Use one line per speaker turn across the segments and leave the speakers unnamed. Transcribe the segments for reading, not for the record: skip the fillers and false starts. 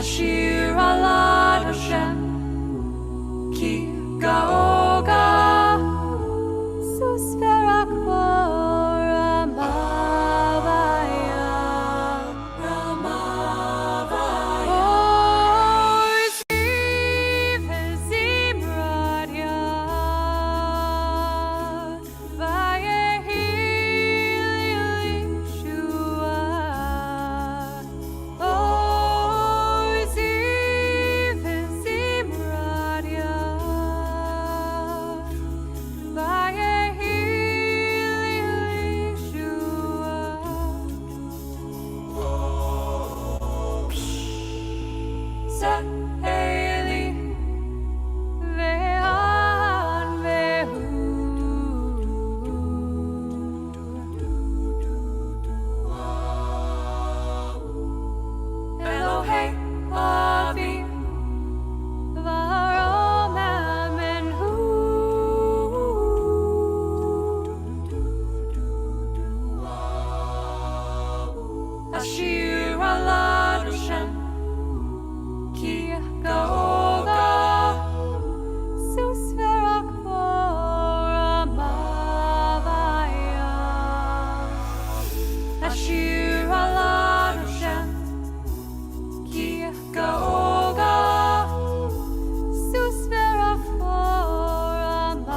Ashir Alad Hashem Ki Gaoga Susferak Ramavaya Or Ziv Zimradia Vayehi Yeshua Or Ziv Zimradia Vayehi Yeshua Zaheli Ve'an Ve'hu Elohei Avi V'haromem Menhu Ashir Alad Hashem Ki Gaoga Susferak Ramavaya Ashir Alad Hashem Ki Gaoga Susferak Ramavaya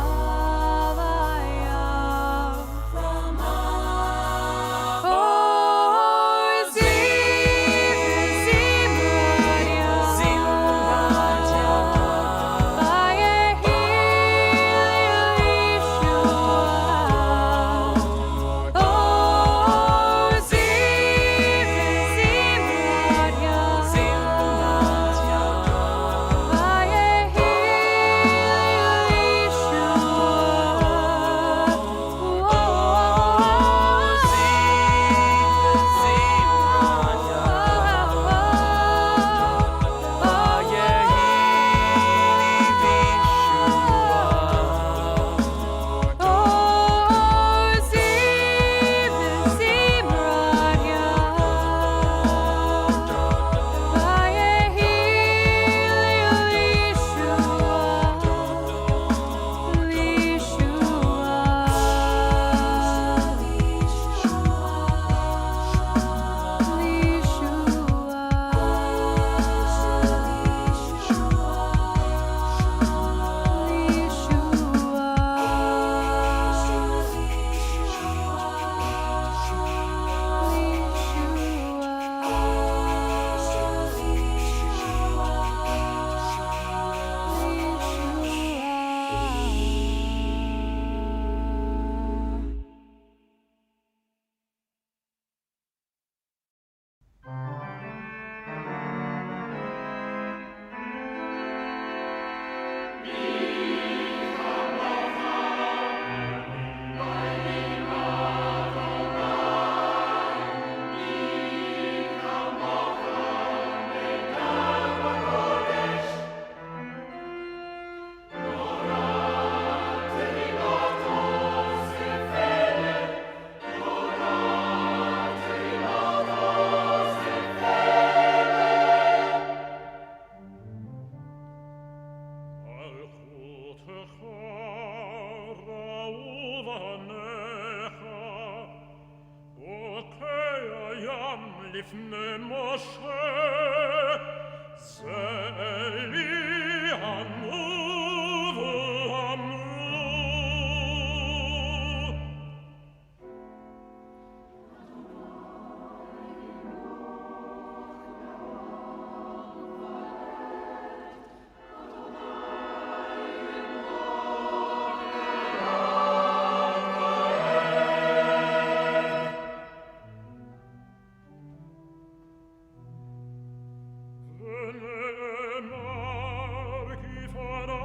Or Ziv Zimradia Vayehi Yeshua Or Ziv Zimradia Vayehi
לפני משה, זלי ענו ואמרו. ונאמר כי פרעה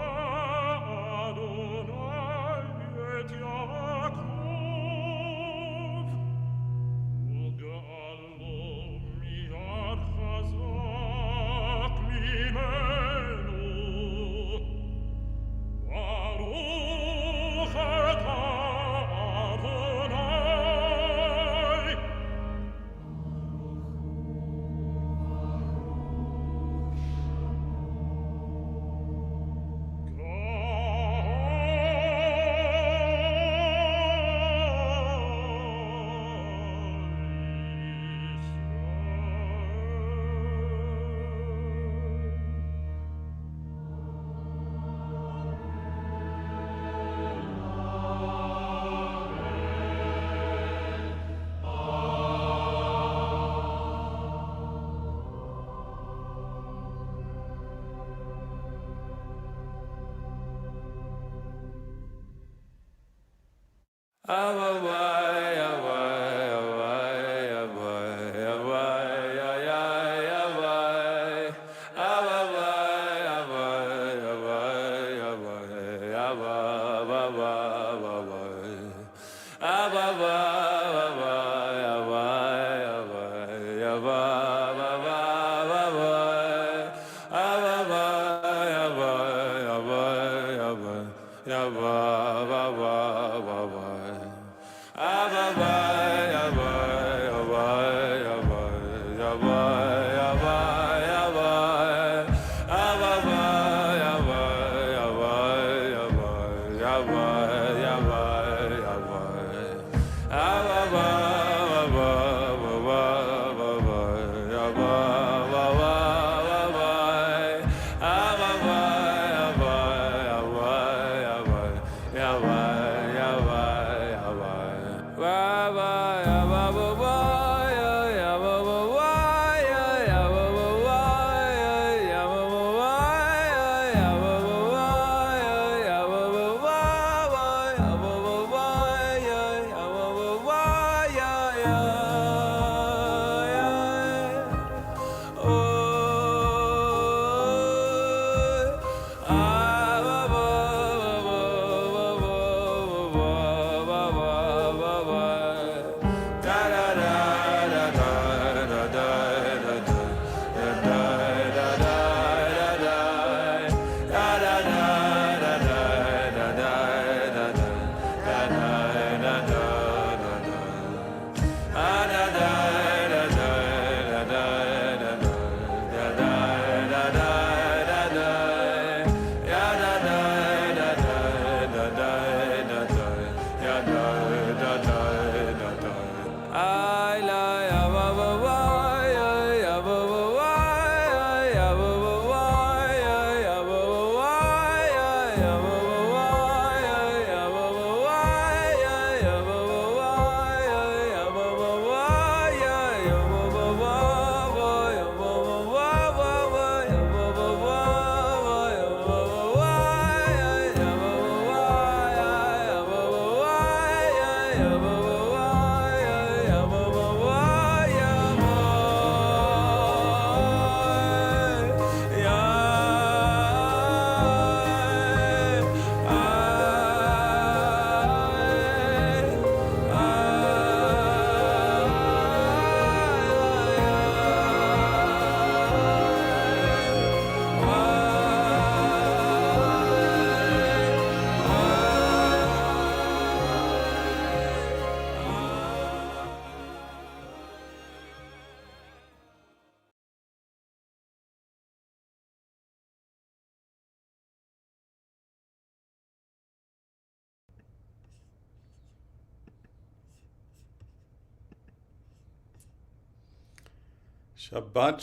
Shabbat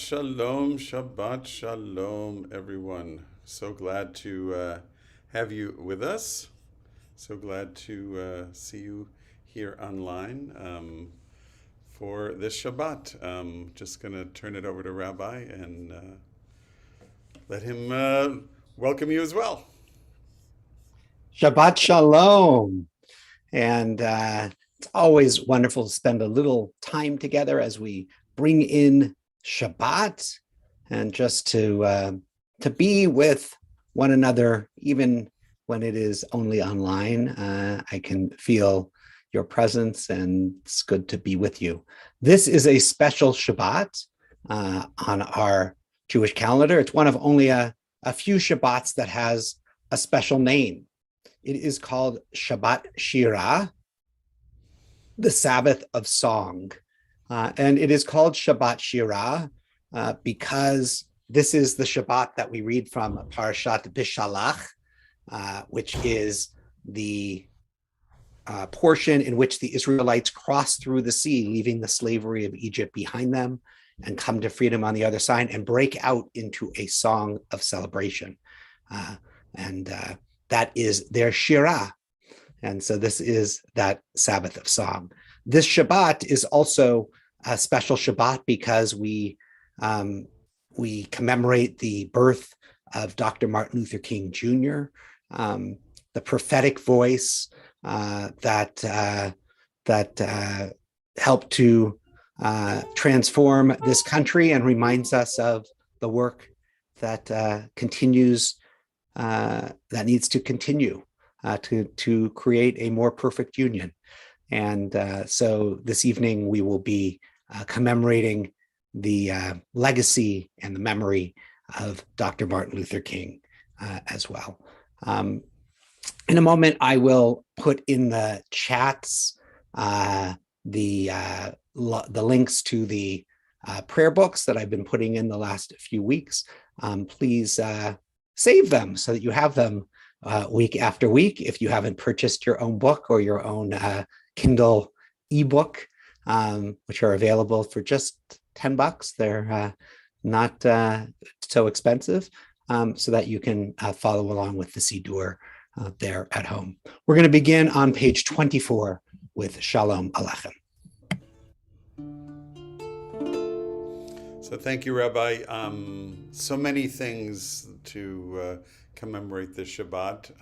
shalom, everyone. So glad to have you with us. So glad to see you here online for this Shabbat. Just going to turn it over to Rabbi and let him welcome you as well.
Shabbat Shalom. And it's always wonderful to spend a little time together as we bring in Shabbat and just to be with one another, even when it is only online. I can feel your presence and it's good to be with you. This is a special Shabbat on our Jewish calendar. It's one of only a few Shabbats that has a special name. It is called Shabbat Shirah, the Sabbath of Song. And it is called Shabbat Shirah because this is the Shabbat that we read from Parashat Bishalach, which is the portion in which the Israelites cross through the sea, leaving the slavery of Egypt behind them and come to freedom on the other side and break out into a song of celebration. That is their Shirah. And so this is that Sabbath of Song. This Shabbat is also a special Shabbat because we commemorate the birth of Dr. Martin Luther King Jr., the prophetic voice that help to transform this country and reminds us of the work that continues, that needs to continue to create a more perfect union. And so this evening we will be commemorating the legacy and the memory of Dr. Martin Luther King as well. In a moment, I will put in the chats the links to the prayer books that I've been putting in the last few weeks. Please save them so that you have them week after week. If you haven't purchased your own book or your own Kindle ebook, which are available for just $10, they're not so expensive, so that you can follow along with the Siddur there at home. We're going to begin on page 24 with Shalom Aleichem.
So thank you, Rabbi. So many things to commemorate this Shabbat.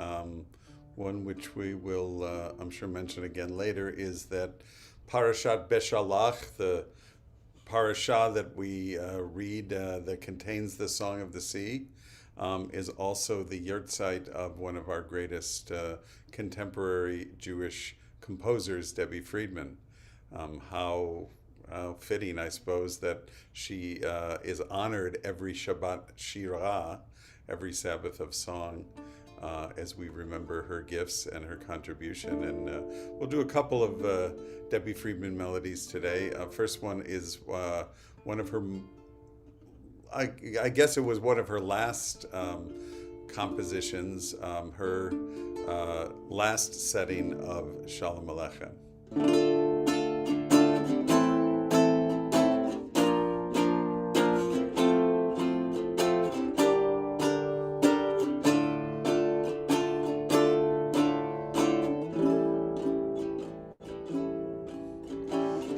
One which we will, I'm sure, mention again later is that Parashat Beshalach, the parasha that we read that contains the Song of the Sea, is also the yahrzeit of one of our greatest contemporary Jewish composers, Debbie Friedman. How fitting, I suppose, that she is honored every Shabbat Shirah, every Sabbath of song, as we remember her gifts and her contribution. And we'll do a couple of Debbie Friedman melodies today. First one is one of her, I guess it was one of her last compositions, her last setting of Shalom Aleichem.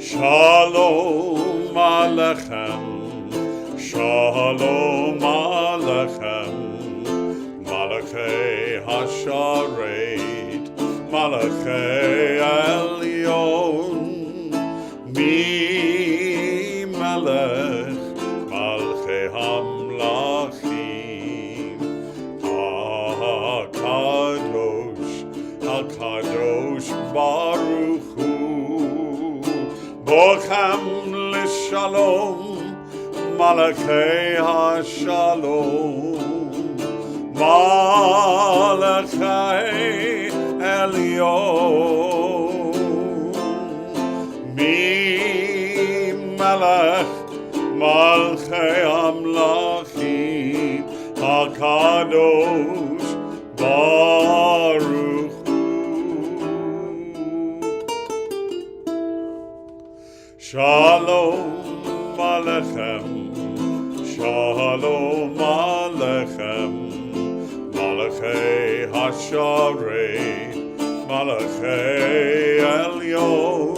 Shalom Aleichem, Shalom Aleichem, Malachei Hasharet, Malachei Elyon, Mi Melech, Malchei Hamlachim, HaKadosh Baruch Hu, Bochem l'shalom, Malachei HaShalom, Malachei Elyon, Mi Melech, Malchei Hamlachim, HaKadosh Baruch Shalom Aleichem, Shalom Aleichem, Malachei Hasharet, Malachei Elyon,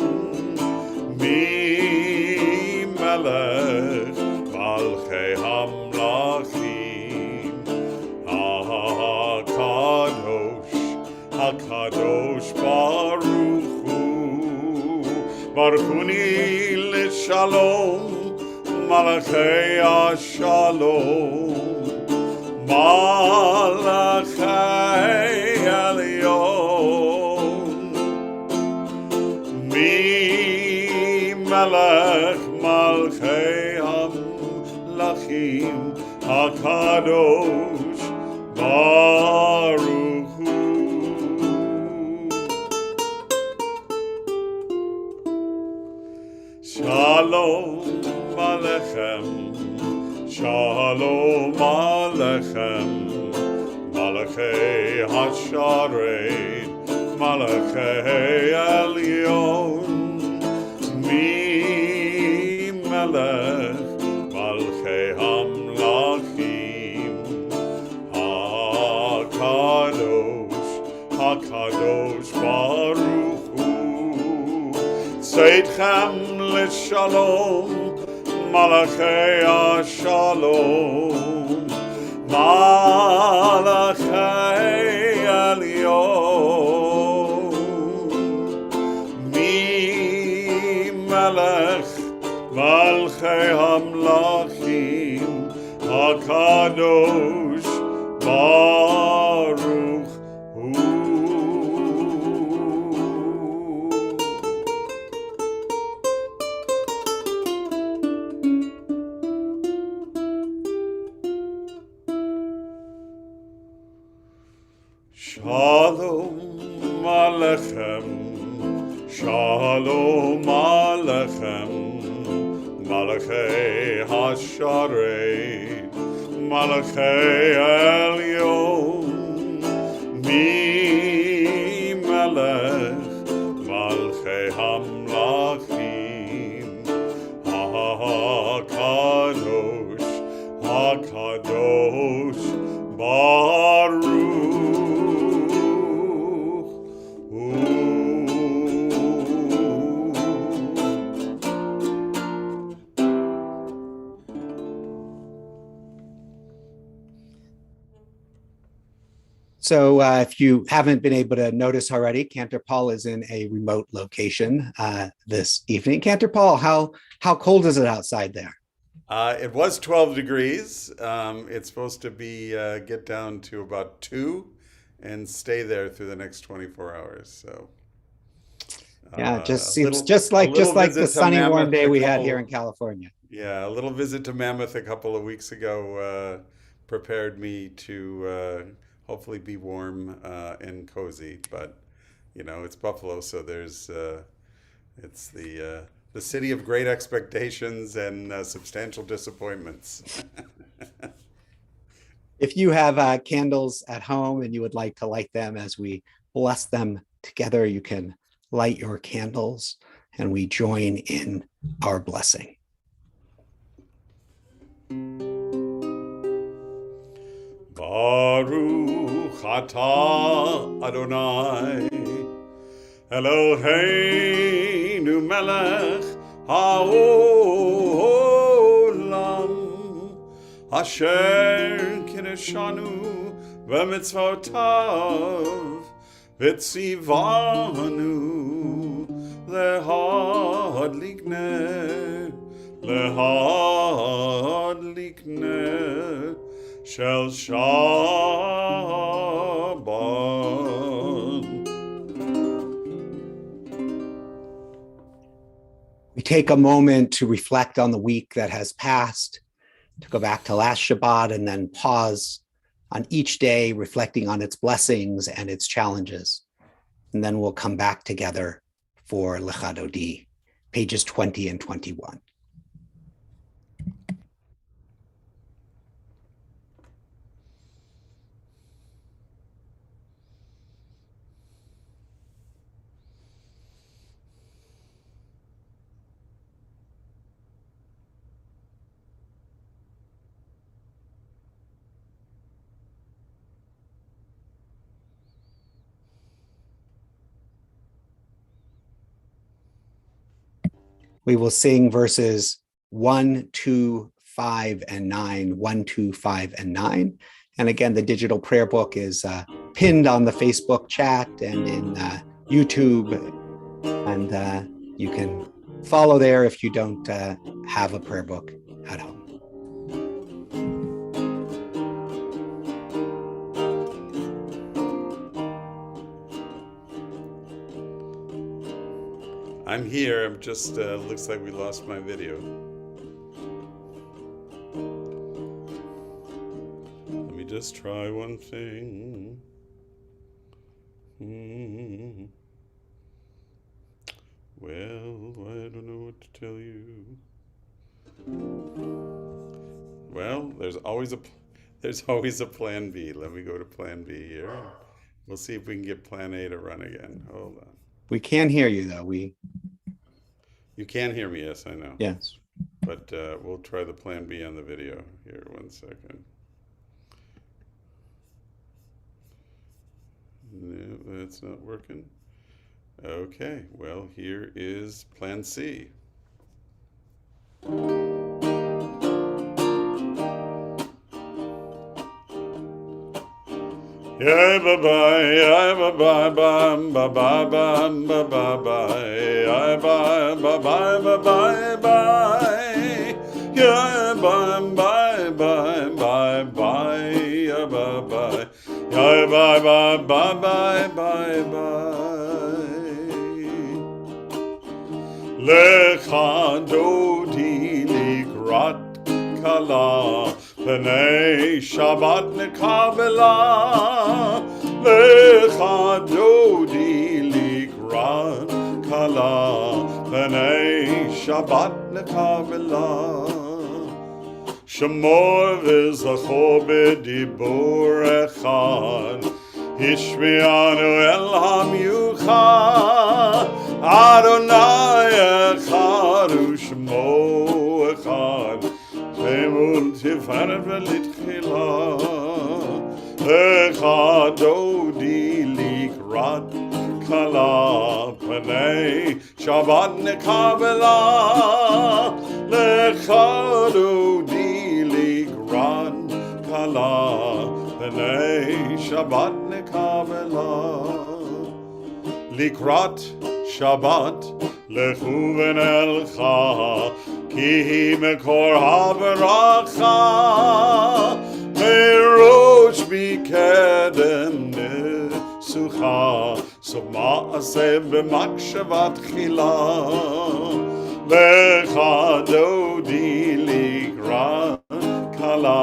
Mi Melech, Malchei Hamlachim, HaKadosh Baruch Hu, Baruch Shalom, Malachei HaShalom, Malachei Elyon, Mi Melech, Malchei Hamlachim, HaKadosh Baruch Hu. Shalom Aleichem, Shalom Aleichem, Malachei Hasharet, Malachei Elyon, Mi Melech, Malchei Hamlachim, HaKadosh Baruch Hu, Seidchem l'shalom, Malachei HaShalom, Malachei Elyon, Malachei Hamlachim HaKadosh Baruch Hu. Shalom Alechem, Shalom Alechem, Malachei Hasharei, Malachei Elyon, Mi Melech, Malchei Hamlachim, HaKadosh, HaKadosh, Baruch.
So if you haven't been able to notice already, Cantor Paul is in a remote location this evening. Cantor Paul, how cold is it outside there?
It was 12 degrees. It's supposed to be get down to about 2 and stay there through the next 24 hours. So
yeah, it just seems just like the sunny warm day we had here in California.
Yeah, a little visit to Mammoth a couple of weeks ago prepared me to hopefully be warm and cozy. But you know, it's Buffalo, so there's it's the city of great expectations and substantial disappointments.
If you have candles at home and you would like to light them as we bless them together, you can light your candles and we join in our blessing.
Baruch atah Adonai Eloheinu melech haolam asher kiddushanu v'mitzvotav v'tzivanu lehadlik ner Shel Shabbat.
We take a moment to reflect on the week that has passed, to go back to last Shabbat and then pause on each day, reflecting on its blessings and its challenges. And then we'll come back together for Lecha Dodi, pages 20 and 21. We will sing verses 1, 2, 5, and 9, 1, 2, 5, and 9. And again, the digital prayer book is pinned on the Facebook chat and in YouTube. And you can follow there if you don't have a prayer book at home.
I'm here. I'm just looks like we lost my video. Let me just try one thing. Well, I don't know what to tell you. Well, there's always a plan B. Let me go to plan B here. We'll see if we can get plan A to run again. Hold on.
We can hear you, though.
You can hear me, yes, I know.
Yes.
But we'll try the plan B on the video. Here, 1 second. No, that's not working. Okay, well, here is plan C.
Yeah, bye bye, yeah, bye bye, bye bye, bye bye, bye bye, bye, yeah, bye bye, bye bye, bye bye. Yeah, bye, bye, bye, bye, bye, yeah, bye, bye. Yeah, bye, bye, bye, bye, bye, bye. Lecha dodi ligrat kala, b'nei Shabbat nekabela. Lecha dodi ligrat kala, b'nei Shabbat nekabela. Shemor v'zacho b'dibur echad, Hishmianu el hamyuchad, Adonai echad u'shmo echad, V'emul tifaret v'litchila, Echad dodi likrat kala, P'nei Shabbat nekabela, Echad dodi likrat kala, P'nei Shabbat nekabela. Likrat Shabbat lechu v'nelcha, ki hi mekor ha'beracha, merosh bikedem nesucha, so ma'aseh b'makshavat chila, lecha dodi likrat kala,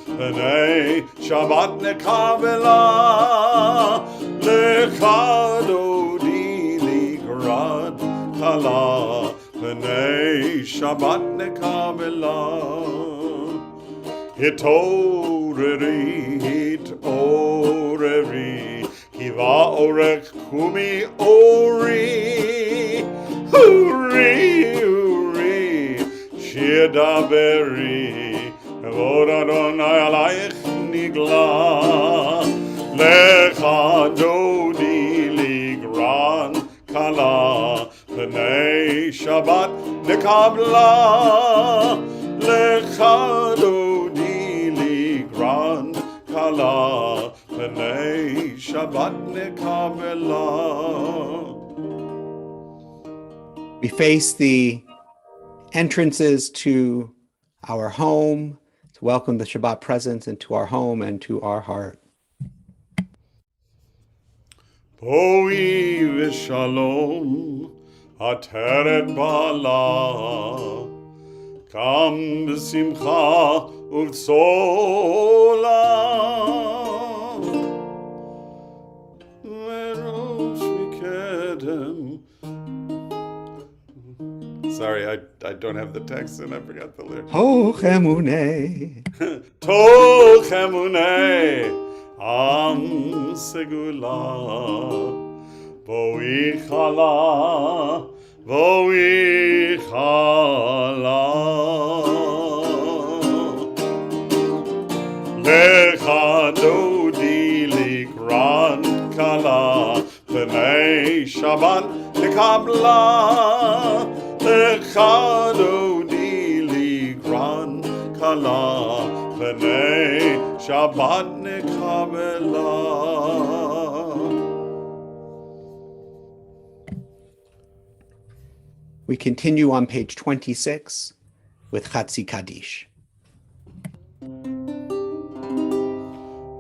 P'nei Shabbat nekabela, Lecha dodi ligrat kala, P'nei Shabbat nekabela. Hitoreri, kiva orek kumi ori, uri, shir daberi, Kavod Adonai alayich nigla, Lecha dodi ligran kala, P'nei Shabbat nekabla, Lecha dodi ligran kala, P'nei Shabbat nekabla.
We face the entrances to our home, to welcome the Shabbat presence into our home and to our heart.
Boi v'shalom, ateret bala, kam b'simcha uv'tzola, merosh mikedem. Sorry, I don't have the text and I forgot the lyrics.
Toch emunei.
Toch emunei am segula, boi chala, boi chala. Lecha dodi ligran kala, P'nei Shabbat nekabla, Lecha dodi ligran kala, P'nei Shabbat nekabela.
We continue on page 26 with Chatzi Kaddish.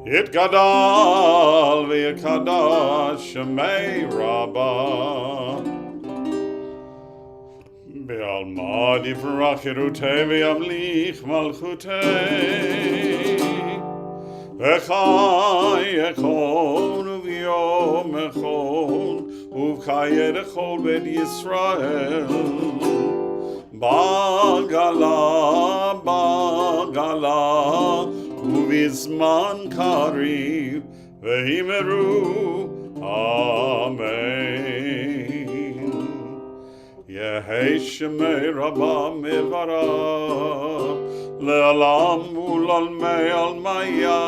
Yitgadal v'yikadash shemei Rabbah, Be'alma divrach yerutei v'yamlich malchutei, V'chai echon uv'yom echon, uv'chayed echol bet Yisrael, Bagala, Bagala, Uvizman kariv, Vehimeru, Amen. Yehei Shemei Rabbah Mevarach, Le'alam u'lalmei almaya,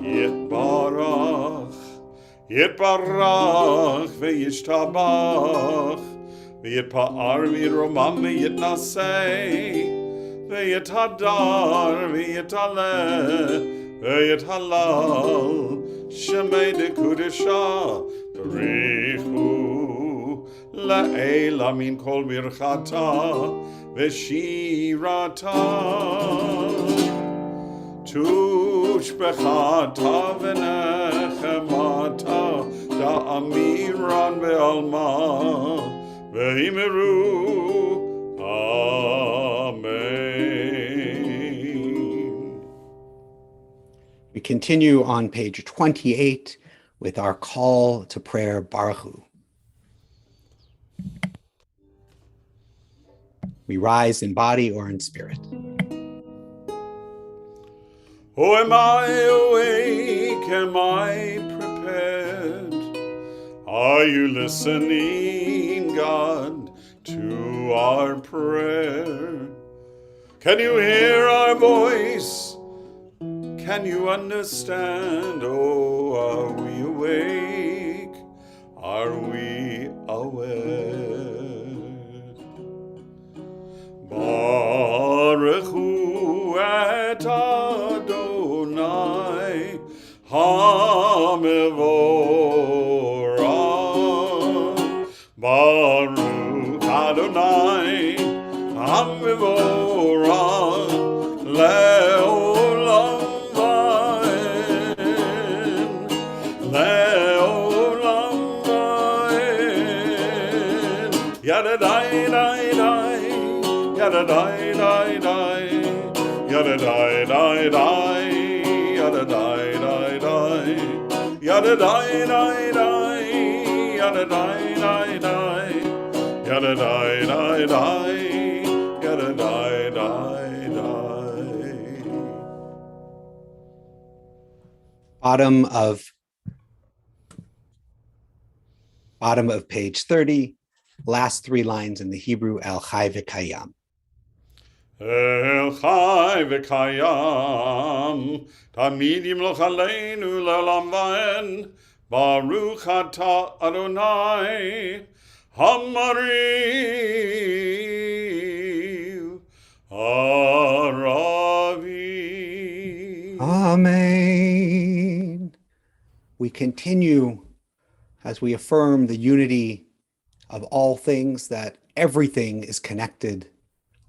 Yitbarach, Yitbarach, Ve'yishtabach, Ve'yitpa'ar v'yiromam ve'yitnasei, Ve'yitadar ve'yitaleh ve'yithalal, Shemei dekudesha b'richu la'ela min kol birchata, ושירתה תושבחתה ונחמתה דאמירן בעלמה ואמרו Amen.
We continue on page 28 with our call to prayer, Baruch Hu. We rise in body or in spirit.
Oh, am I awake? Am I prepared? Are you listening, God, to our prayer? Can you hear our voice? Can you understand? Oh, are we awake? Are we aware? Baruch Hu et Adonai HaMevorach. Baruch Adonai HaMevorach Le'olam Vaed. Le'olam Vaed. Yadadai-dai-dai. Yada-dai-dai-dai, yada-dai-dai-dai, yada-dai-dai-dai, yada-dai-dai-dai, yada-dai-dai-dai, yada-dai-dai-dai, yada-dai-dai-dai.
Bottom of page 30, last three lines in the Hebrew, El Chai V'Kayam.
El Chai V'Kayam, Tamid Yimloch Aleinu Le'olam Vaed, Baruch Ata Adonai, Hamariv Aravi.
Amen. We continue as we affirm the unity of all things, that everything is connected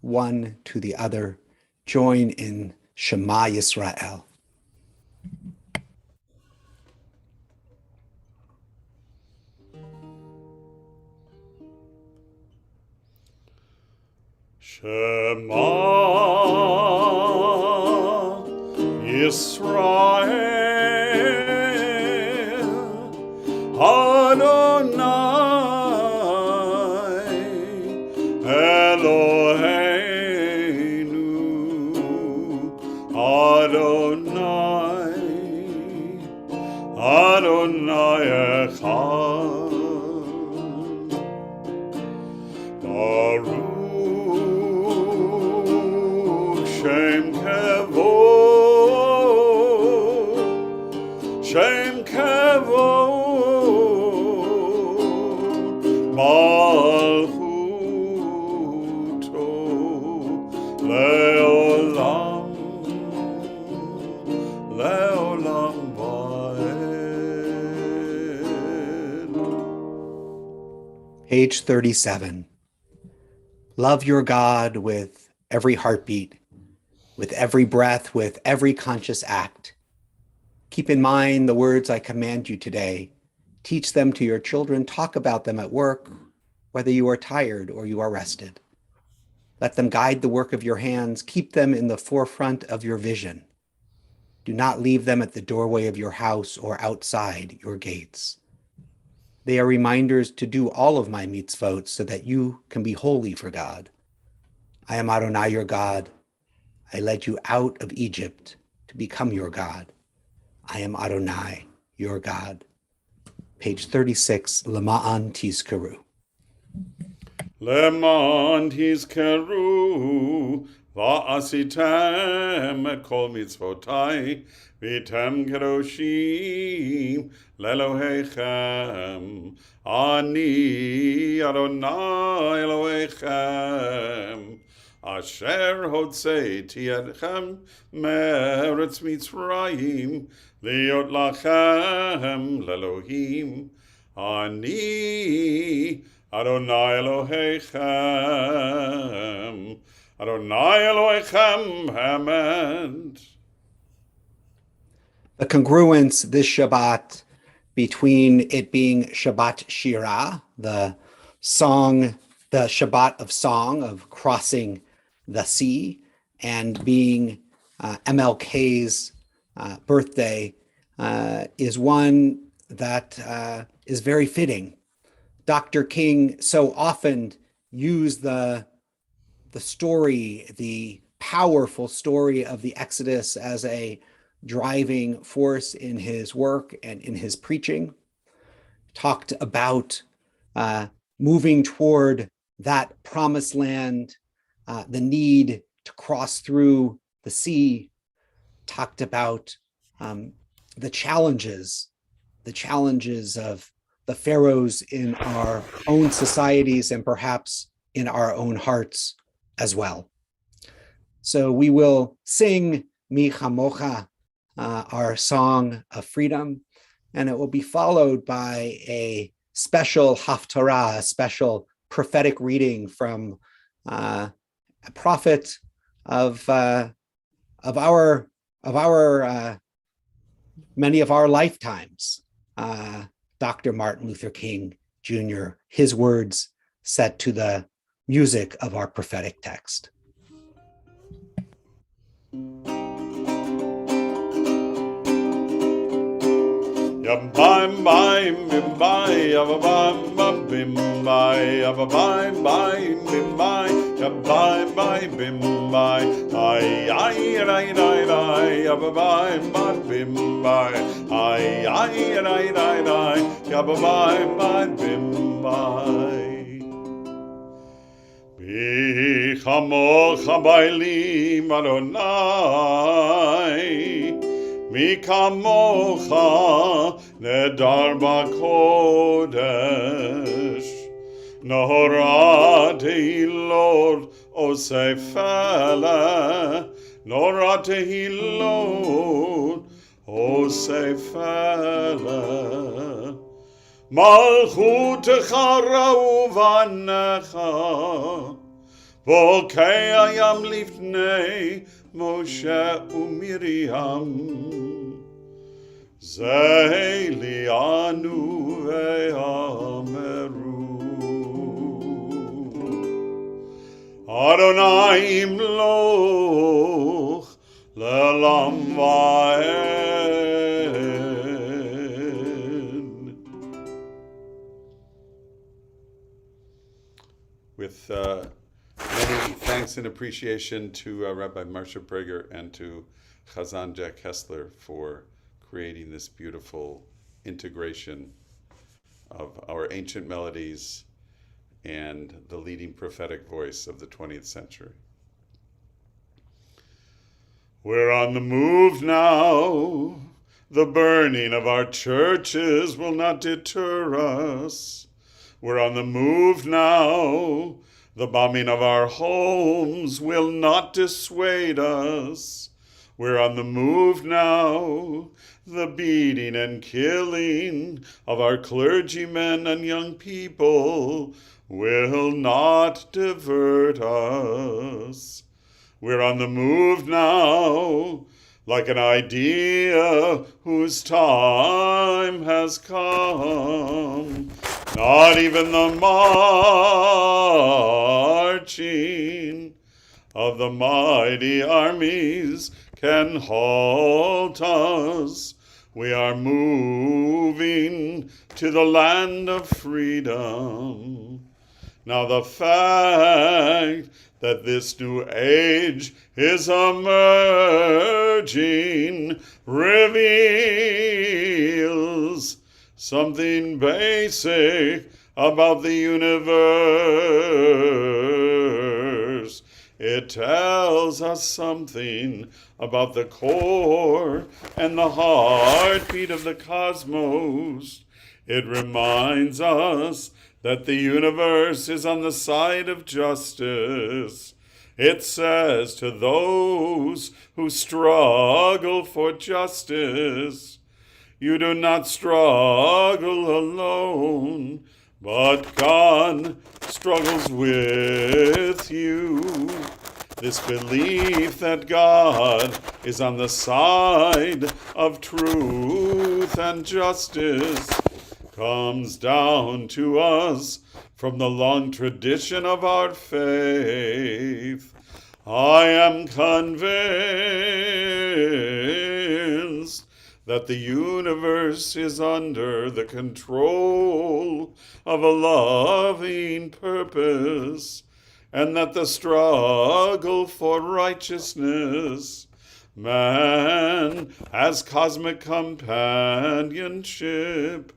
one to the other. Join in Shema Yisrael.
Shema Yisrael Adonai Eloheinu Adonai Adonai Echad Baruch Shem Kevod Shem Kevod Malchuto Leolam Leolam Vaed.
Page 37. Love your God with every heartbeat, with every breath, with every conscious act. Keep in mind the words I command you today. Teach them to your children. Talk about them at work, whether you are tired or you are rested. Let them guide the work of your hands. Keep them in the forefront of your vision. Do not leave them at the doorway of your house or outside your gates. They are reminders to do all of my mitzvot so that you can be holy for God. I am Adonai, your God. I led you out of Egypt to become your God. I am Adonai, your God. Page 36, Lema'an Tizkeru.
Leman tizkeru va'asitem et kol mitzvotai v'tem kedoshim le'Elohechem ani Adonai Elohechem asher hotzeiti etchem me'eretz Mitzrayim liot lachem le'Elohim ani Adonai Elohechem, Adonai Elohechem, Hamed.
The congruence this Shabbat between it being Shabbat Shirah, the song, the Shabbat of song of crossing the sea, and being MLK's birthday is one that is very fitting. Dr. King so often used the story, the powerful story of the Exodus as a driving force in his work and in his preaching. Talked about moving toward that promised land, the need to cross through the sea. Talked about the challenges of the pharaohs in our own societies and perhaps in our own hearts as well. So we will sing Mi Chamocha, our song of freedom, and it will be followed by a special haftarah, a special prophetic reading from a prophet of our many of our lifetimes, Dr. Martin Luther King Jr., his words set to the music of our prophetic text.
Bim bim bim bye, bim bim bye, bim bim bye, bim bye, ay ay ay ay ay, bim bye, ay ay ay ay ay, bim bye. Bi chamocha bailim Adonai, mi kamocha nedar bakodesh, Nora tehilot osefele, Nora tehilot osefele. Malchutecha rauvanecha, Volkei ayam lifnei Moshe uMiriam, Zeilianu ve'ameru, Adonai imloch le'olam va'ed. With many thanks and appreciation to Rabbi Marsha Prager and to Chazan Jack Hessler for creating this beautiful integration of our ancient melodies and the leading prophetic voice of the 20th century. We're on the move now. The burning of our churches will not deter us. We're on the move now. The bombing of our homes will not dissuade us. We're on the move now. The beating and killing of our clergymen and young people will not divert us. We're on the move now, like an idea whose time has come. Not even the marching of the mighty armies can halt us. We are moving to the land of freedom. Now the fact that this new age is emerging reveals something basic about the universe. It tells us something about the core and the heartbeat of the cosmos. It reminds us that the universe is on the side of justice. It says to those who struggle for justice, you do not struggle alone. But God struggles with you. This belief that God is on the side of truth and justice comes down to us from the long tradition of our faith. I am convinced that the universe is under the control of a loving purpose, and that the struggle for righteousness, man as cosmic companionship,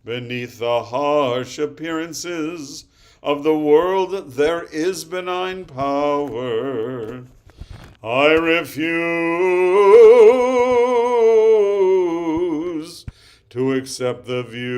beneath the harsh appearances of the world there is benign power. I refuse to accept the view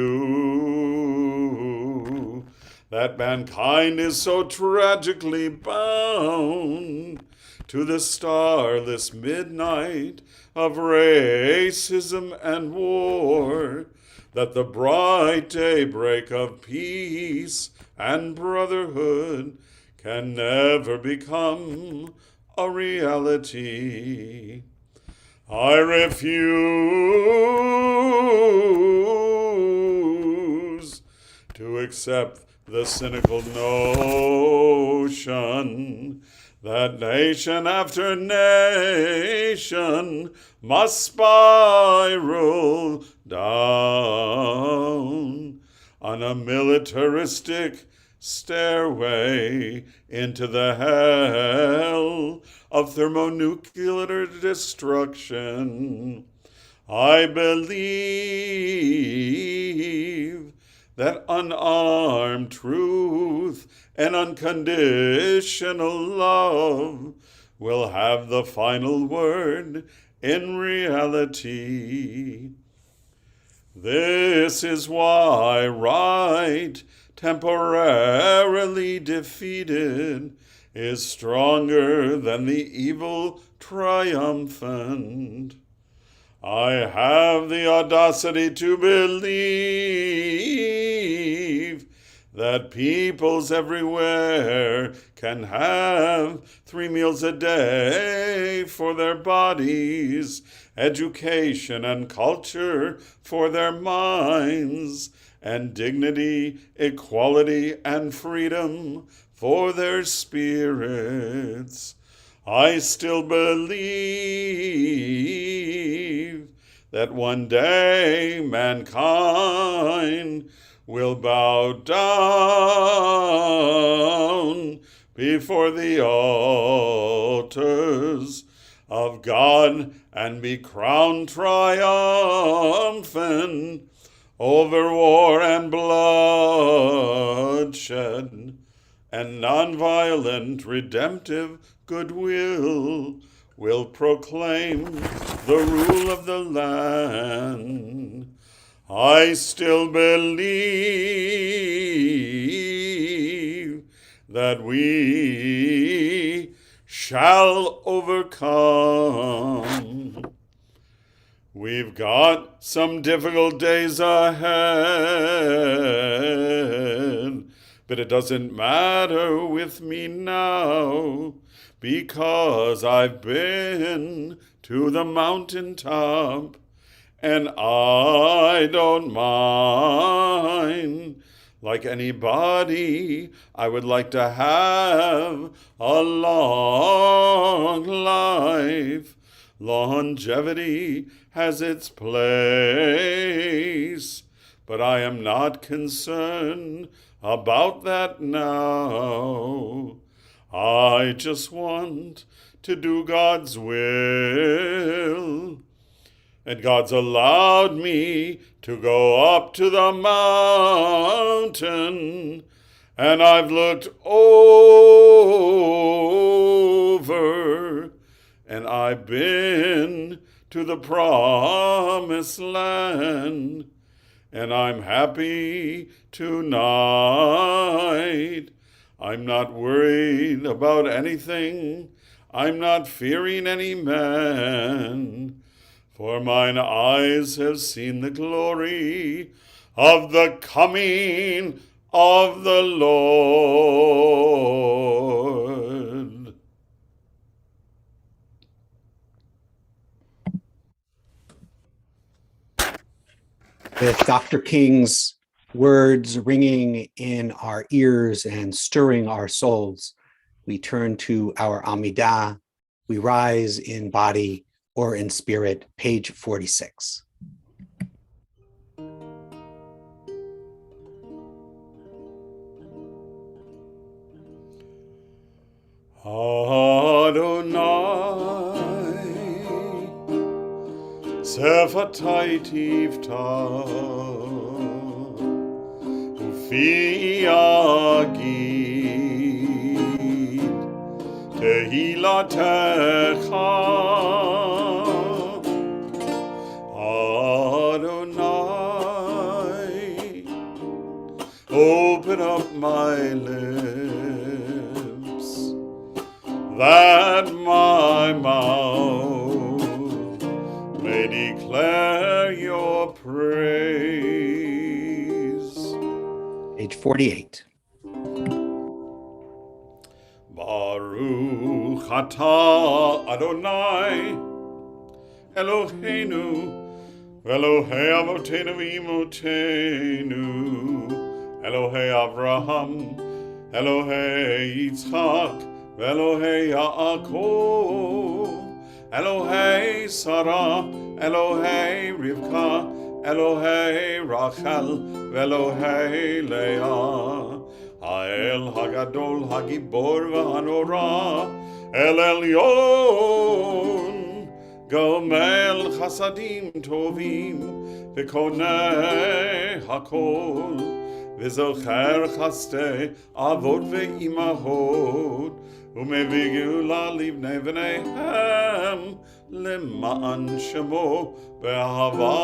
that mankind is so tragically bound to the starless midnight of racism and war, that the bright daybreak of peace and brotherhood can never become a reality. I refuse to accept the cynical notion that nation after nation must spiral down on a militaristic stairway into the hell of thermonuclear destruction. I believe that unarmed truth and unconditional love will have the final word in reality. This is why right, temporarily defeated, is stronger than the evil triumphant. I have the audacity to believe that peoples everywhere can have 3 meals a day for their bodies, education and culture for their minds, and dignity, equality, and freedom for their spirits. I still believe that one day mankind will bow down before the altars of God and be crowned triumphant over war and bloodshed, and nonviolent redemptive goodwill will proclaim the rule of the land. I still believe that we shall overcome. We've got some difficult days ahead, but it doesn't matter with me now, because I've been to the mountaintop, and I don't mind. Like anybody, I would like to have a long life. Longevity has its place, but I am not concerned about that now. I just want to do God's will. And God's allowed me to go up to the mountain, and I've looked over, and I've been to the promised land, and I'm happy tonight. I'm not worried about anything. I'm not fearing any man. For mine eyes have seen the glory of the coming of the Lord.
With Dr. King's words ringing in our ears and stirring our souls, we turn to our Amidah. We rise in body or in spirit, page 46.
Adonai, Sefatai Tivta, Ufi Agid, Tehilatecha, Adonai, open up my lips, that my mouth may declare your praise.
Page 48.
Baruch atah Adonai Eloheinu Elohei Avotenu V'Imotenu Elohei Avraham Elohei Yitzchak Elohei Yaakov Elohei Sarah Elohei Rivka Elohei Rachel Elohei Leah Ha'el Hagadol Hagibor V'Hanora El Elyon Gomel Chasadim Tovim V'Koneh Hakol V'Zocher Chastei Avot V'Imahot U'Mevii Geula Livnei V'neihem L'ma'an Shemo B'Ahava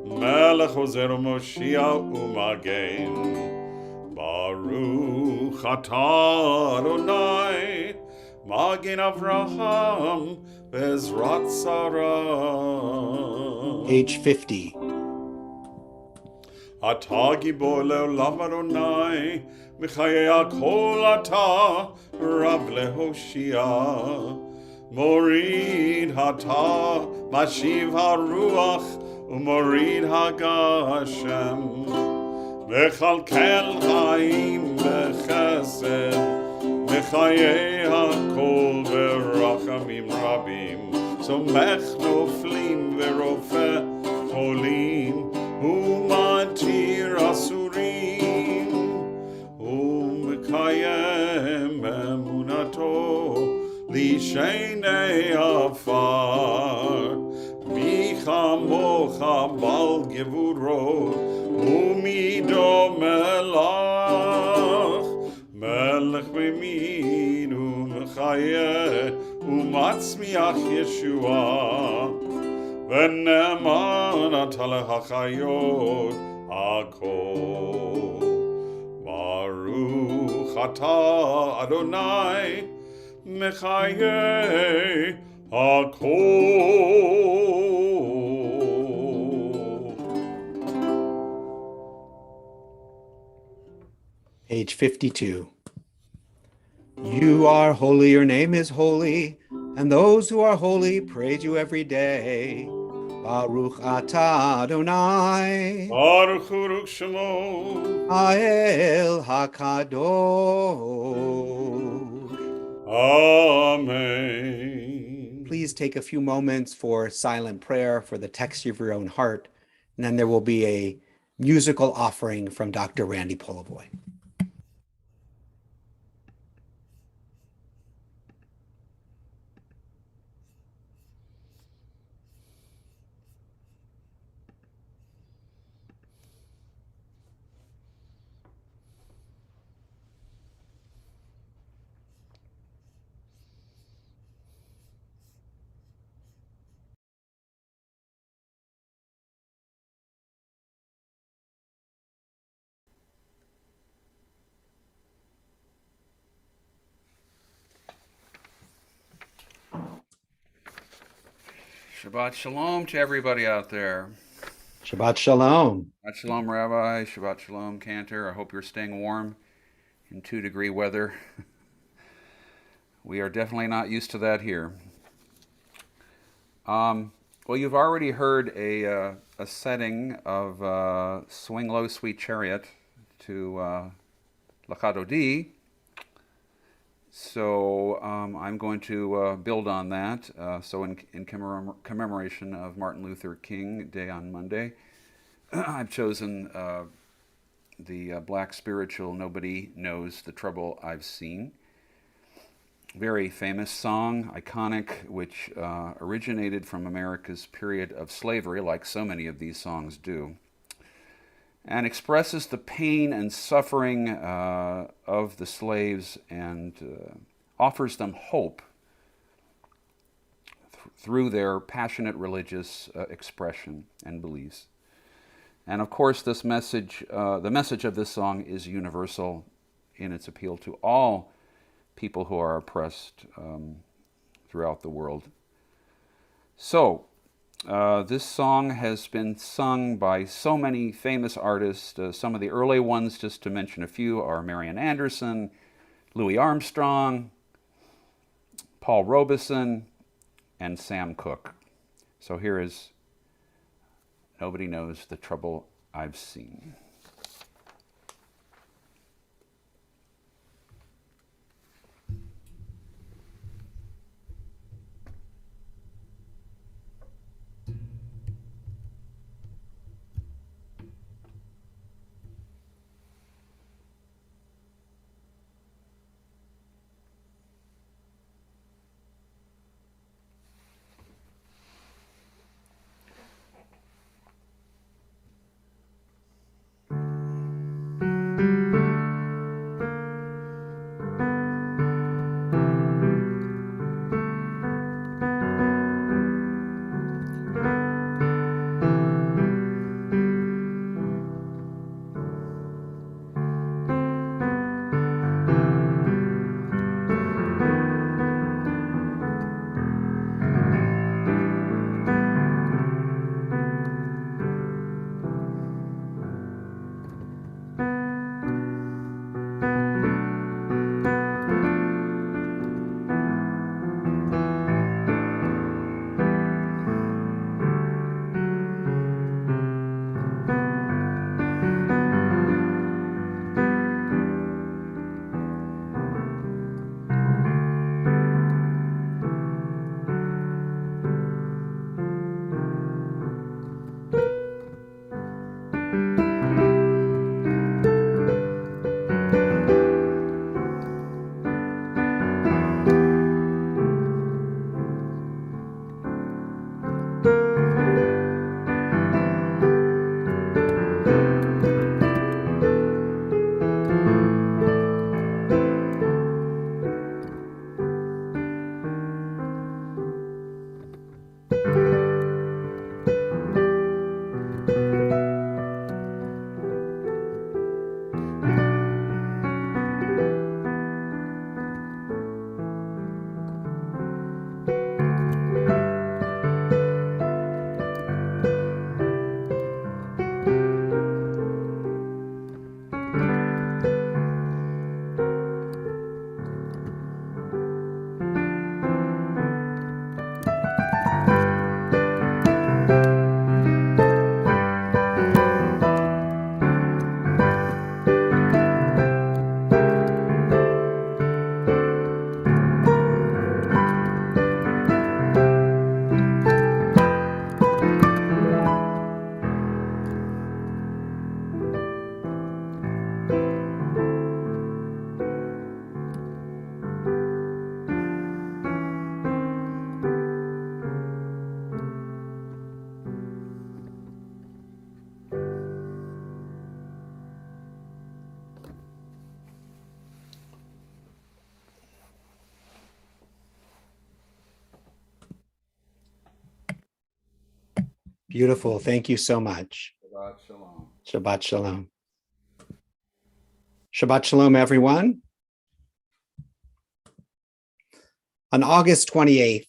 Melech Ozer U'Moshiach U'Magen Baruch atah Adonai Magen Avraham Bezrat Sarah.
Page 50.
Atah Gibor Le'olam Adonai Michayei HaKol Atah Rav Lehoshia Morid Hatah Mashiv HaRuach Umorid HaGashem Mechalkel Chaim Bechesed Mechayei HaKol Berachamim Rabim Somech Noflim Verofe Cholim Umatir Asurim Umekayem Emunato Lishenei Afar Michamocha Bal Gevurot Umido Melach Melech Memin Umechayeh Umatzmiach Yeshua V'ne'eman ata l'hachayot hakol. Baruch atah Adonai mechayei hakol.
Page 52. You are holy, your name is holy, and those who are holy praise you every day. Baruch atah Adonai,
Baruch Baruch Shemo.
Ha'el HaKadosh.
Amen.
Please take a few moments for silent prayer for the text of your own heart, and then there will be a musical offering from Dr. Randy Polovoy.
Shabbat Shalom to everybody out there.
Shabbat Shalom.
Shabbat Shalom, Rabbi. Shabbat Shalom, Cantor. I hope you're staying warm in 2-degree weather. We are definitely not used to that here. Well, you've already heard a setting of Swing Low, Sweet Chariot to Lakadodi. So I'm going to build on that. So in commemoration of Martin Luther King Day on Monday, I've chosen the black spiritual Nobody Knows the Trouble I've Seen. Very famous song, iconic, which originated from America's period of slavery, like so many of these songs do, and expresses the pain and suffering of the slaves and offers them hope through their passionate religious expression and beliefs. And of course, this message, the message of this song is universal in its appeal to all people who are oppressed throughout the world. So, this song has been sung by so many famous artists. Some of the early ones, just to mention a few, are Marian Anderson, Louis Armstrong, Paul Robeson, and Sam Cooke. So here is Nobody Knows the Trouble I've Seen.
Beautiful. Thank you so much.
Shabbat Shalom.
Shabbat Shalom. Shabbat Shalom, everyone. On August 28th,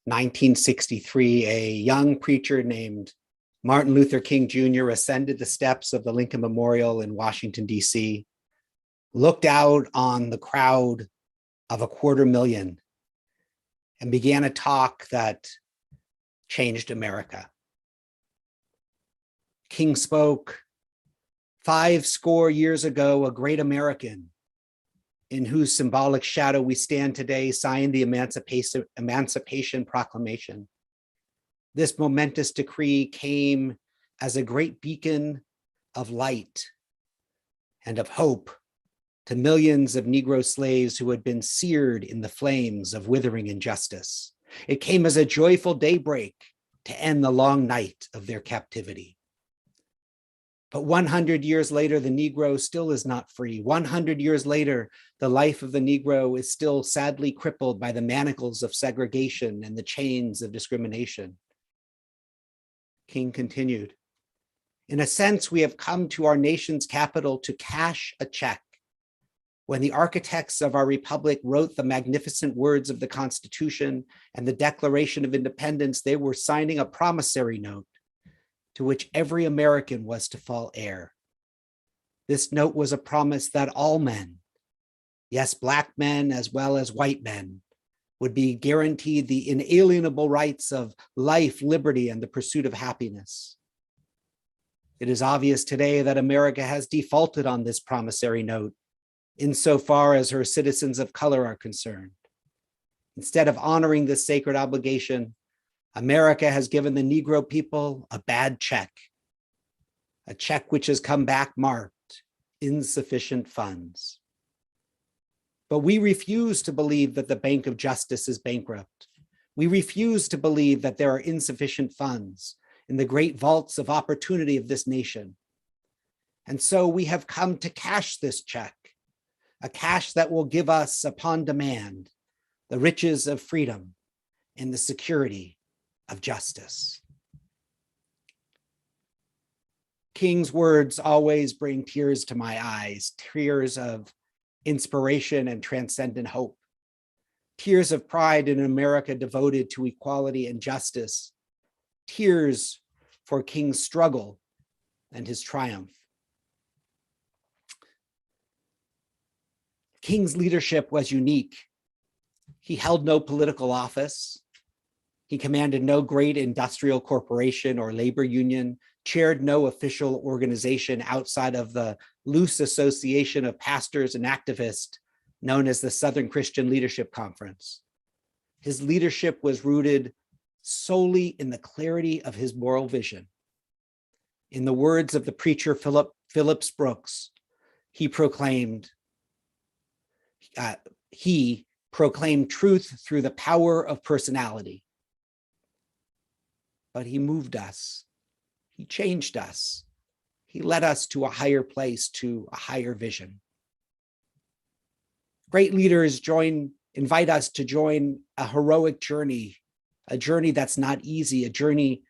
1963, a young preacher named Martin Luther King Jr. ascended the steps of the Lincoln Memorial in Washington, D.C., looked out on the crowd of 250,000 and began a talk that changed America. King spoke 50 years ago, a great American in whose symbolic shadow we stand today signed the Emancipation Proclamation. This momentous decree came as a great beacon of light and of hope to millions of Negro slaves who had been seared in the flames of withering injustice. It came as a joyful daybreak to end the long night of their captivity. But 100 years later, the Negro still is not free. 100 years later, the life of the Negro is still sadly crippled by the manacles of segregation and the chains of discrimination. King continued, in a sense, we have come to our nation's capital to cash a check. When the architects of our republic wrote the magnificent words of the Constitution and the Declaration of Independence, they were signing a promissory note to which every American was to fall heir. This note was a promise that all men, yes, Black men as well as white men, would be guaranteed the inalienable rights of life, liberty, and the pursuit of happiness. It is obvious today that America has defaulted on this promissory note insofar as her citizens of color are concerned. Instead of honoring this sacred obligation, America has given the Negro people a bad check, a check which has come back marked insufficient funds. But we refuse to believe that the Bank of Justice is bankrupt. We refuse to believe that there are insufficient funds in the great vaults of opportunity of this nation. And so we have come to cash this check, a cash that will give us upon demand the riches of freedom and the security of justice. King's words always bring tears to my eyes, tears of inspiration and transcendent hope, tears of pride in an America devoted to equality and justice, tears for King's struggle and his triumph. King's leadership was unique. He held no political office. He commanded no great industrial corporation or labor union, chaired no official organization outside of the loose association of pastors and activists known as the Southern Christian Leadership Conference. His leadership was rooted solely in the clarity of his moral vision. In the words of the preacher Phillips Brooks, he proclaimed truth through the power of personality. But he moved us. He changed us. He led us to a higher place, to a higher vision. Great leaders invite us to join a heroic journey, a journey that's not easy, a journey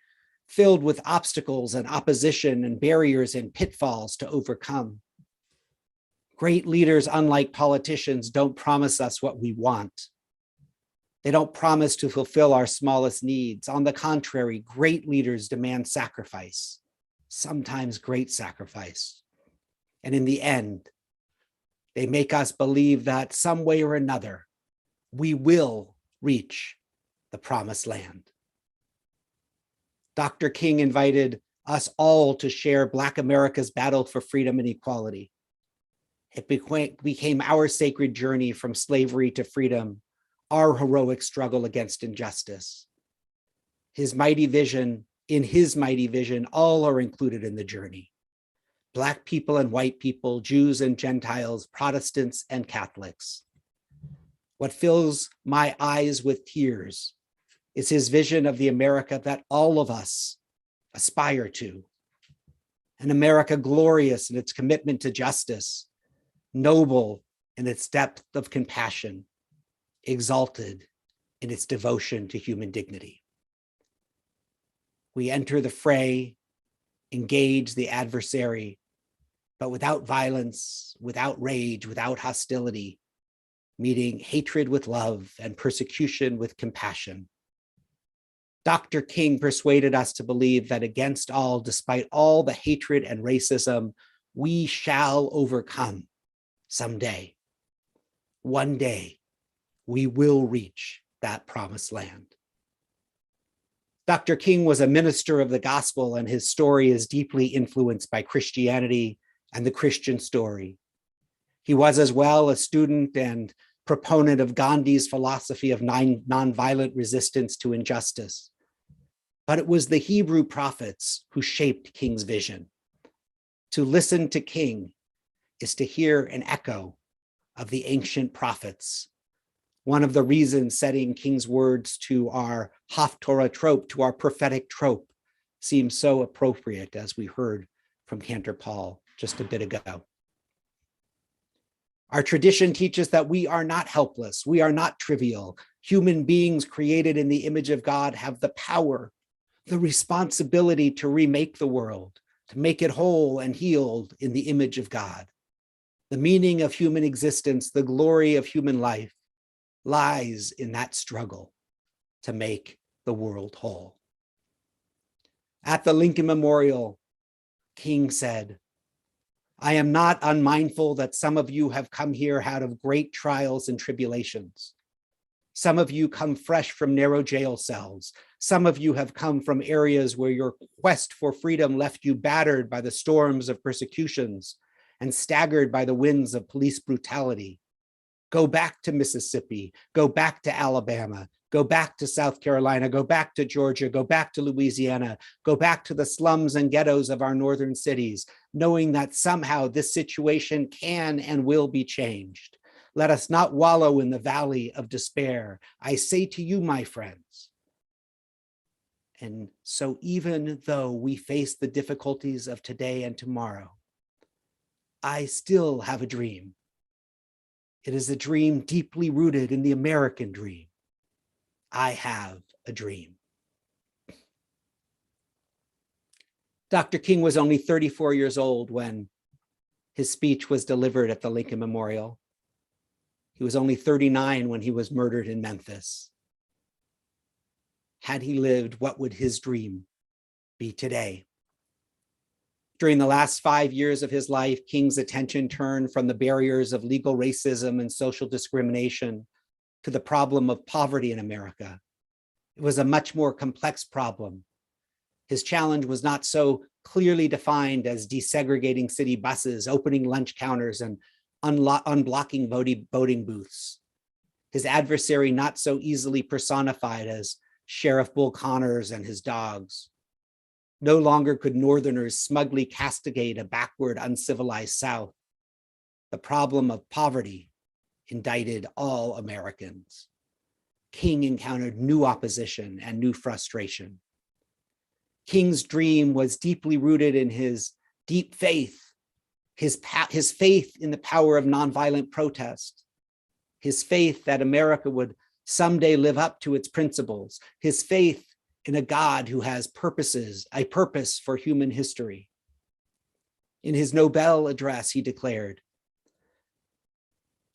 filled with obstacles and opposition and barriers and pitfalls to overcome. Great leaders, unlike politicians, don't promise us what we want. They don't promise to fulfill our smallest needs. On the contrary, great leaders demand sacrifice, sometimes great sacrifice. And in the end, they make us believe that some way or another, we will reach the promised land. Dr. King invited us all to share Black America's battle for freedom and equality. It became our sacred journey from slavery to freedom, our heroic struggle against injustice. In his mighty vision, all are included in the journey. Black people and white people, Jews and Gentiles, Protestants and Catholics. What fills my eyes with tears is his vision of the America that all of us aspire to. An America glorious in its commitment to justice, noble in its depth of compassion, exalted in its devotion to human dignity. We enter the fray, engage the adversary, but without violence, without rage, without hostility, meeting hatred with love and persecution with compassion. Dr. King persuaded us to believe that against all, despite all the hatred and racism, we shall overcome someday. One day, we will reach that promised land. Dr. King was a minister of the gospel, and his story is deeply influenced by Christianity and the Christian story. He was as well a student and proponent of Gandhi's philosophy of nonviolent resistance to injustice. But it was the Hebrew prophets who shaped King's vision. To listen to King is to hear an echo of the ancient prophets. One of the reasons setting King's words to our Haftorah trope, to our prophetic trope, seems so appropriate, as we heard from Cantor Paul just a bit ago. Our tradition teaches that we are not helpless, we are not trivial. Human beings created in the image of God have the power, the responsibility to remake the world, to make it whole and healed in the image of God. The meaning of human existence, the glory of human life, lies in that struggle to make the world whole. At the Lincoln Memorial, King said, "I am not unmindful that some of you have come here out of great trials and tribulations. Some of you come fresh from narrow jail cells. Some of you have come from areas where your quest for freedom left you battered by the storms of persecutions and staggered by the winds of police brutality. Go back to Mississippi, go back to Alabama, go back to South Carolina, go back to Georgia, go back to Louisiana, go back to the slums and ghettos of our northern cities, knowing that somehow this situation can and will be changed. Let us not wallow in the valley of despair. I say to you, my friends." And so even though we face the difficulties of today and tomorrow, I still have a dream. It is a dream deeply rooted in the American dream. I have a dream. Dr. King was only 34 years old when his speech was delivered at the Lincoln Memorial. He was only 39 when he was murdered in Memphis. Had he lived, what would his dream be today? During the last 5 years of his life, King's attention turned from the barriers of legal racism and social discrimination to the problem of poverty in America. It was a much more complex problem. His challenge was not so clearly defined as desegregating city buses, opening lunch counters, and unblocking voting booths. His adversary not so easily personified as Sheriff Bull Connors and his dogs. No longer could Northerners smugly castigate a backward, uncivilized South. The problem of poverty indicted all Americans. King encountered new opposition and new frustration. King's dream was deeply rooted in his deep faith, his faith in the power of nonviolent protest, his faith that America would someday live up to its principles, his faith in a God who has a purpose for human history. In his Nobel address, he declared,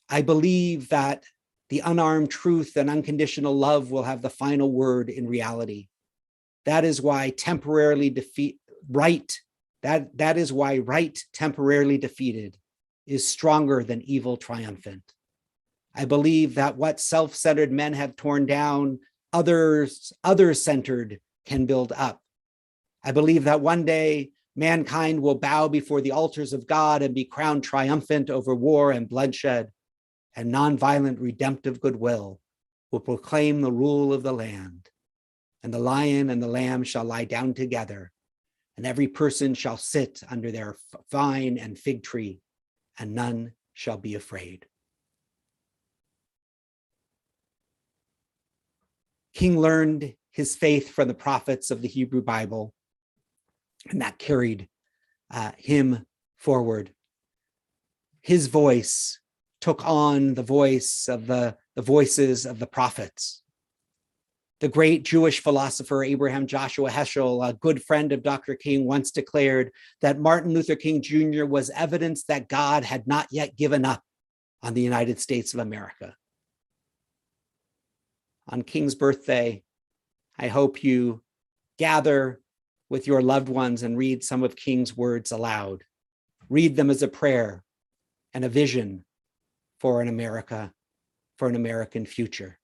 "I believe that the unarmed truth and unconditional love will have the final word in reality. That is why right temporarily defeated is stronger than evil triumphant. I believe that what self-centered men have torn down, others-centered can build up. I believe that one day mankind will bow before the altars of God and be crowned triumphant over war and bloodshed, and nonviolent redemptive goodwill will proclaim the rule of the land. And the lion and the lamb shall lie down together, and every person shall sit under their vine and fig tree, and none shall be afraid." King learned his faith from the prophets of the Hebrew Bible, and that carried him forward. His voice took on the voice of the voices of the prophets. The great Jewish philosopher Abraham Joshua Heschel, a good friend of Dr. King, once declared that Martin Luther King Jr. was evidence that God had not yet given up on the United States of America. On King's birthday, I hope you gather with your loved ones and read some of King's words aloud. Read them as a prayer and a vision for an America, for an American future.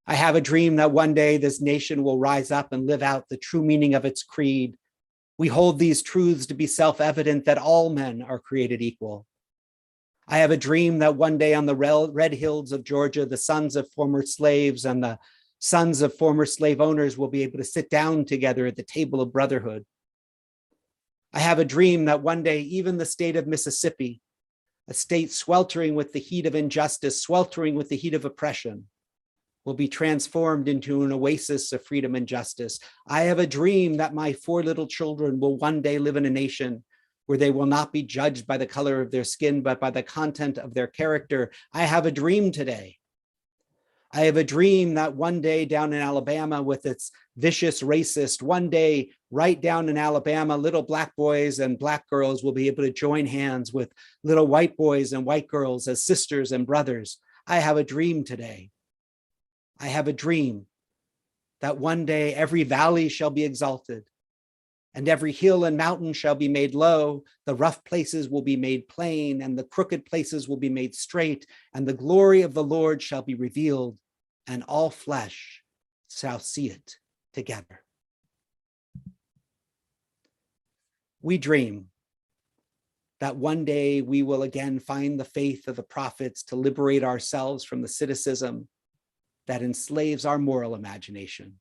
I have a dream that one day this nation will rise up and live out the true meaning of its creed. We hold these truths to be self-evident, that all men are created equal. I have a dream that one day on the red hills of Georgia, the sons of former slaves and the sons of former slave owners will be able to sit down together at the table of brotherhood. I have a dream that one day even the state of Mississippi, a state sweltering with the heat of injustice, sweltering with the heat of oppression, will be transformed into an oasis of freedom and justice. I have a dream that my 4 little children will one day live in a nation where they will not be judged by the color of their skin, but by the content of their character. I have a dream today. I have a dream that one day down in Alabama with its vicious racist, one day right down in Alabama, little black boys and black girls will be able to join hands with little white boys and white girls as sisters and brothers. I have a dream today. I have a dream that one day every valley shall be exalted and every hill and mountain shall be made low. The rough places will be made plain and the crooked places will be made straight, and the glory of the Lord shall be revealed, and all flesh shall see it together. We dream that one day we will again find the faith of the prophets to liberate ourselves from the cynicism that enslaves our moral imagination,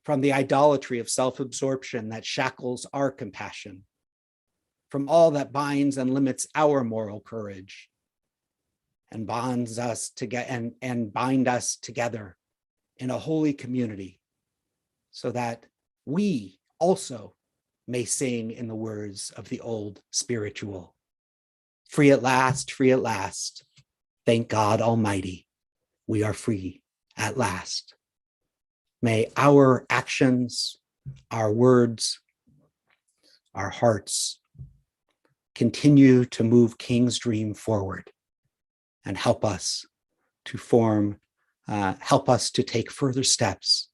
from the idolatry of self-absorption that shackles our compassion, from all that binds and limits our moral courage, and bonds us together and bind us together in a holy community, so that we also may sing in the words of the old spiritual, free at last, thank God Almighty, we are free at last. May our actions, our words, our hearts continue to move King's dream forward and help us to take further steps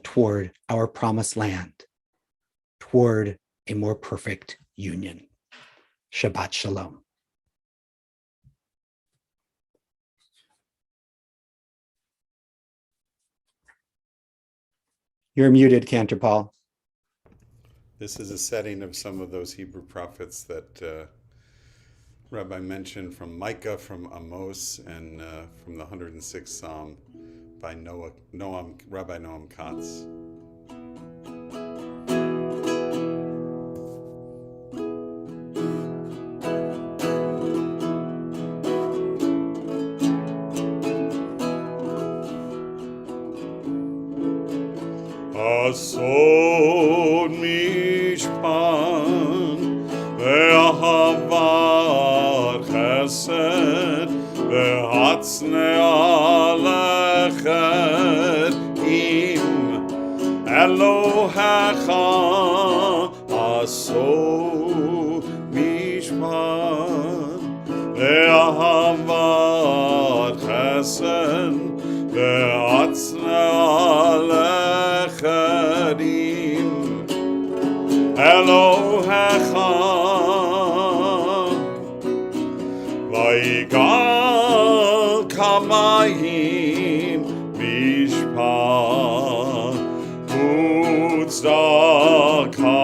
toward our promised land, toward a more perfect union. Shabbat Shalom. You're muted, Cantor Paul.
This is a setting of some of those Hebrew prophets that Rabbi mentioned, from Micah, from Amos, and from the 106th Psalm by Rabbi Noam Katz.
Asod mishpan ve'ahavat chesed ve'hatznei alechet im Elohecha. Asod mishpan ve'ahavat chesed ve'hatznei alechet im Elohecha. Vayigal kamayim mishpat utzedaka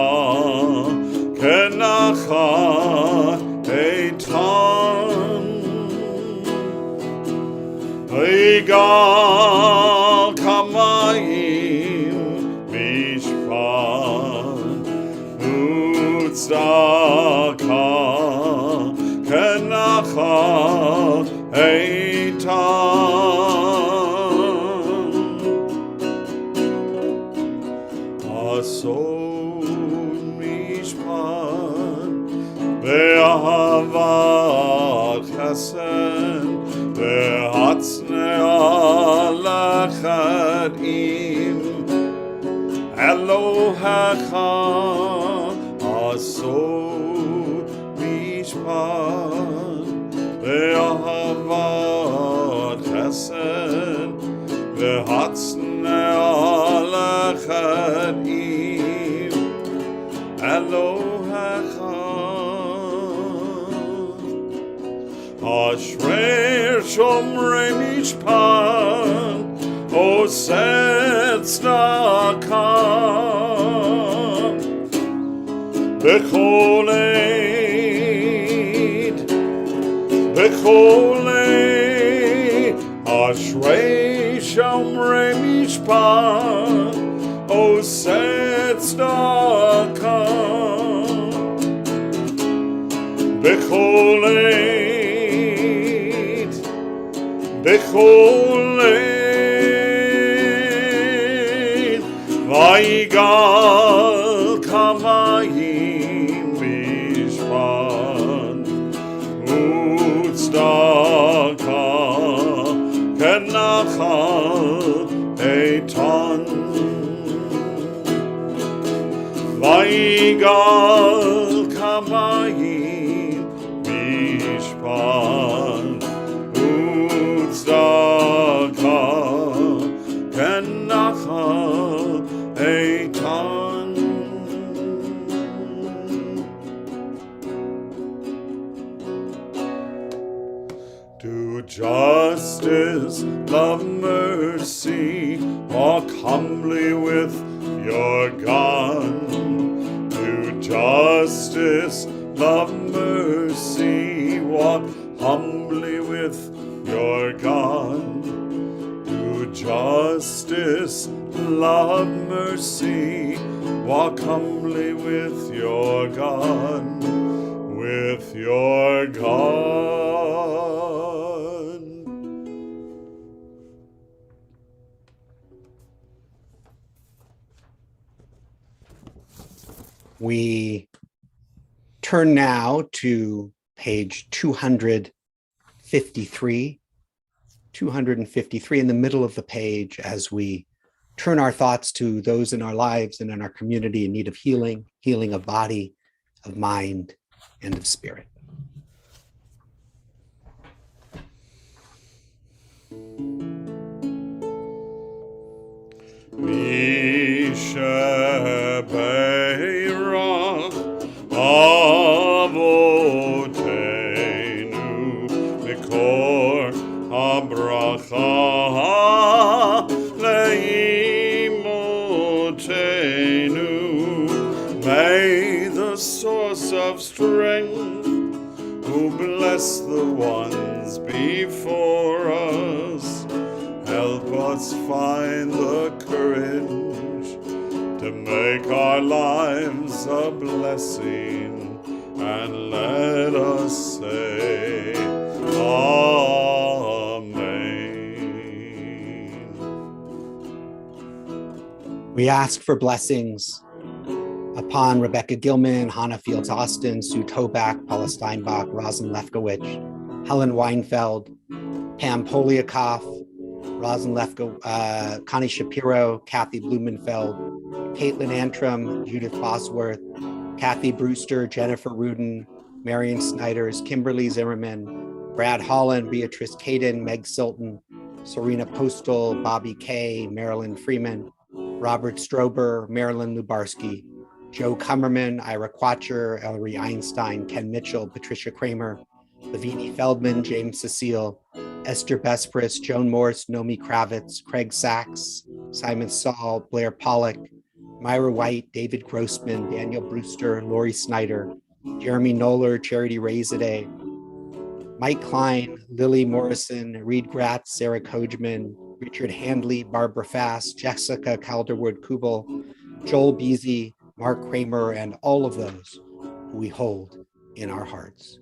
kenachat eitan. Vayigal kamayim mishpat utzedaka kenachat eitan. Asod mishpat ve'ahavat chesed ve'hatznei alechet im Elohecha. Asod mishpat ve'ahavat chesed
V'hatzne alachat im Elohecha Ashrei shomrei mishpat oseh tzedakah b'chol eid Ashrei shomrei mishpat oseh tzedakah b'chol eid vayigal kamayim bishpat u'tzedakah kenachal eitan vayigal kamayim bishpat u'tzedakah kenachal eitan. Do justice, love mercy, walk humbly with your God. Do justice, love mercy, walk humbly with your God. Do justice, love mercy, walk humbly with your God, with your God.
We turn now to page 253. 253 in the middle of the page as we turn our thoughts to those in our lives and in our community in need of healing, healing of body, of mind, and of spirit.
Mishabeirach avotenu mikor habracha leimotenu. May the source of strength who bless the ones before us help us find the courage to make our lives a blessing, and let us say Amen.
We ask for blessings upon Rebecca Gilman, Hannah Fields Austin, Sue Tobak, Paula Steinbach, Rosin Lefkowitz, Helen Weinfeld, Pam Poliakoff, Rosin Lefko, Connie Shapiro, Kathy Blumenfeld, Caitlin Antrim, Judith Bosworth, Kathy Brewster, Jennifer Rudin, Marion Snyders, Kimberly Zimmerman, Brad Holland, Beatrice Caden, Meg Silton, Serena Postal, Bobby Kay, Marilyn Freeman, Robert Strober, Marilyn Lubarsky, Joe Kummerman, Ira Quatcher, Ellery Einstein, Ken Mitchell, Patricia Kramer, Lavini Feldman, James Cecile, Esther Bespris, Joan Morse, Nomi Kravitz, Craig Sachs, Simon Saul, Blair Pollock, Myra White, David Grossman, Daniel Brewster, Lori Snyder, Jeremy Knoller, Charity Razade, Mike Klein, Lily Morrison, Reed Gratz, Sarah Kojman, Richard Handley, Barbara Fass, Jessica Calderwood-Kubel, Joel Beasy, Mark Kramer, and all of those who we hold in our hearts.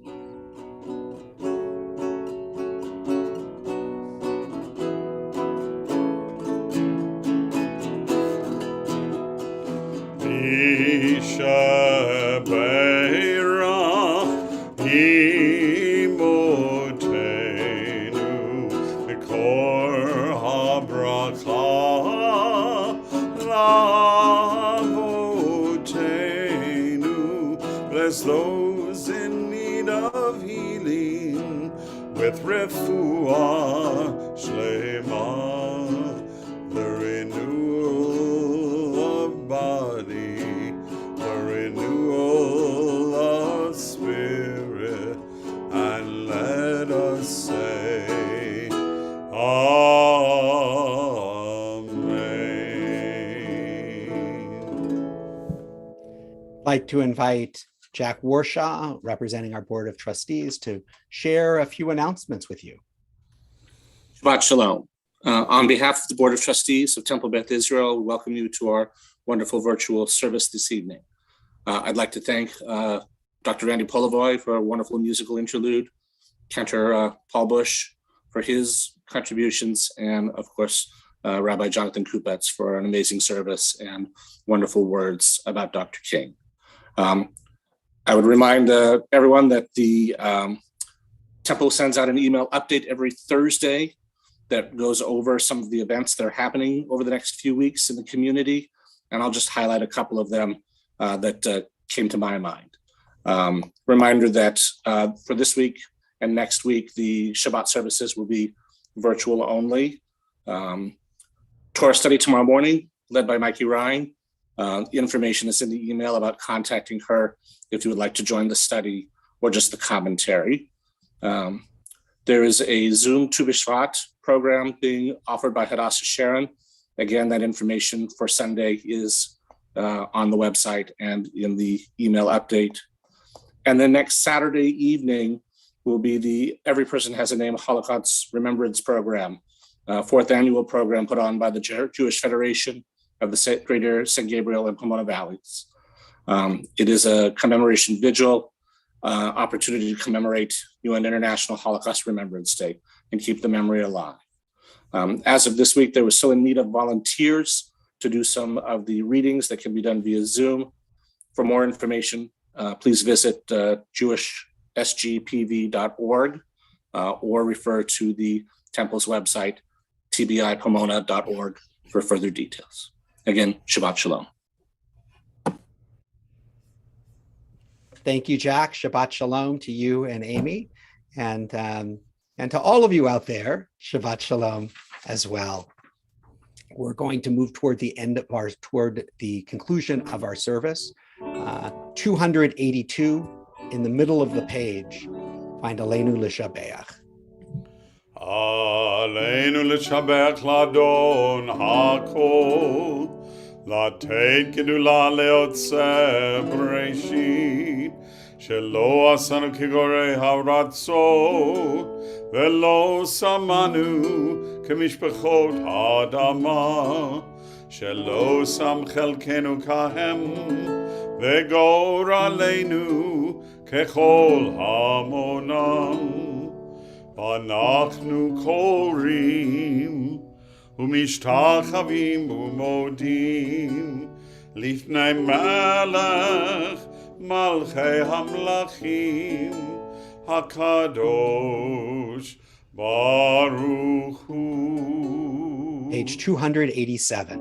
Bless those in need of healing with refuah shlema.
like to invite Jack Warshaw, representing our Board of Trustees, to share a few announcements with you.
Shabbat Shalom. On behalf of the Board of Trustees of Temple Beth Israel, we welcome you to our wonderful virtual service this evening. I'd like to thank Dr. Randy Polivoy for a wonderful musical interlude, Cantor Paul Bush for his contributions, and of course, Rabbi Jonathan Kupetz for an amazing service and wonderful words about Dr. King. I would remind everyone that the Temple sends out an email update every Thursday that goes over some of the events that are happening over the next few weeks in the community. And I'll just highlight a couple of them that came to my mind. Reminder that for this week and next week, the Shabbat services will be virtual only. Torah study tomorrow morning, led by Mikey Ryan. Information is in the email about contacting her if you would like to join the study or just the commentary. There is a Zoom Tu B'Shvat program being offered by Hadassah Sharon. Again, that information for Sunday is on the website and in the email update. And then next Saturday evening will be the Every Person Has a Name Holocaust Remembrance Program, fourth annual program put on by the Jewish Federation of the Greater St. Gabriel and Pomona Valleys. It is a commemoration vigil, opportunity to commemorate UN International Holocaust Remembrance Day and keep the memory alive. As of this week, they were still in need of volunteers to do some of the readings that can be done via Zoom. For more information, please visit jewishsgpv.org or refer to the Temple's website, tbipomona.org, for further details. Again, Shabbat Shalom.
Thank you, Jack. Shabbat Shalom to you and Amy, and to all of you out there. Shabbat Shalom as well. We're going to move toward the conclusion of our service. 282 in the middle of the page. Find Aleinu L'Shabeach.
Aleinu L'Shabeach Ladon HaKol, לתת גדולה ליוצא בראשית, שלא עשינו כגורי הרצות, ולא שמנו כמשפחות האדמה, שלא שם חלקנו כהם, וגורלנו ככל המונם. ואנחנו קוראים ומשתחווים ומודים לפני מלך מלכי המלכים הקדוש ברוך הוא.
Page 287.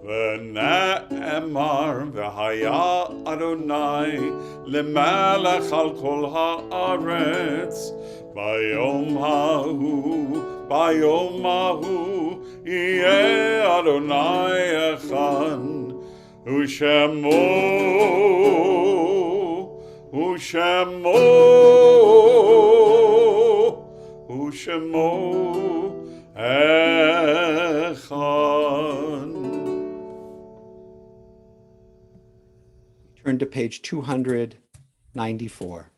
ונאמר והיה אדוני למלך על כל הארץ ביום ההוא יהיה אדוני אחד ושמו אחד.
Turn to page 294.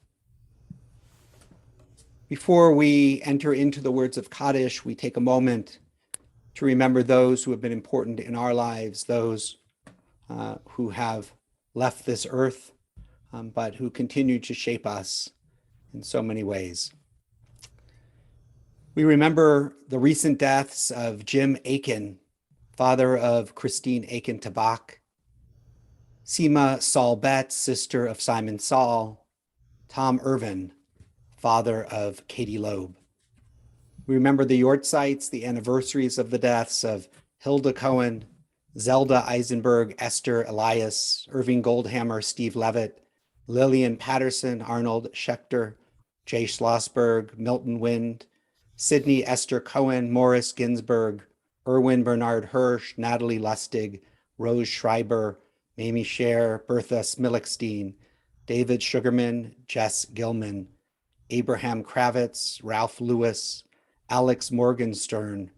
Before we enter into the words of Kaddish, we take a moment to remember those who have been important in our lives, those who have left this earth, but who continue to shape us in so many ways. We remember the recent deaths of Jim Aiken, father of Christine Aiken Tabak, Seema Saul Betts, sister of Simon Saul, Tom Irvin, father of Katie Loeb. We remember the Yortzites, the anniversaries of the deaths of Hilda Cohen, Zelda Eisenberg, Esther Elias, Irving Goldhammer, Steve Levitt, Lillian Patterson, Arnold Schechter, Jay Schlossberg, Milton Wind, Sydney Esther Cohen, Morris Ginsberg, Erwin Bernard Hirsch, Natalie Lustig, Rose Schreiber, Mamie Scher, Bertha Smilekstein, David Sugarman, Jess Gilman, Abraham Kravitz, Ralph Lewis, Alex Morgenstern,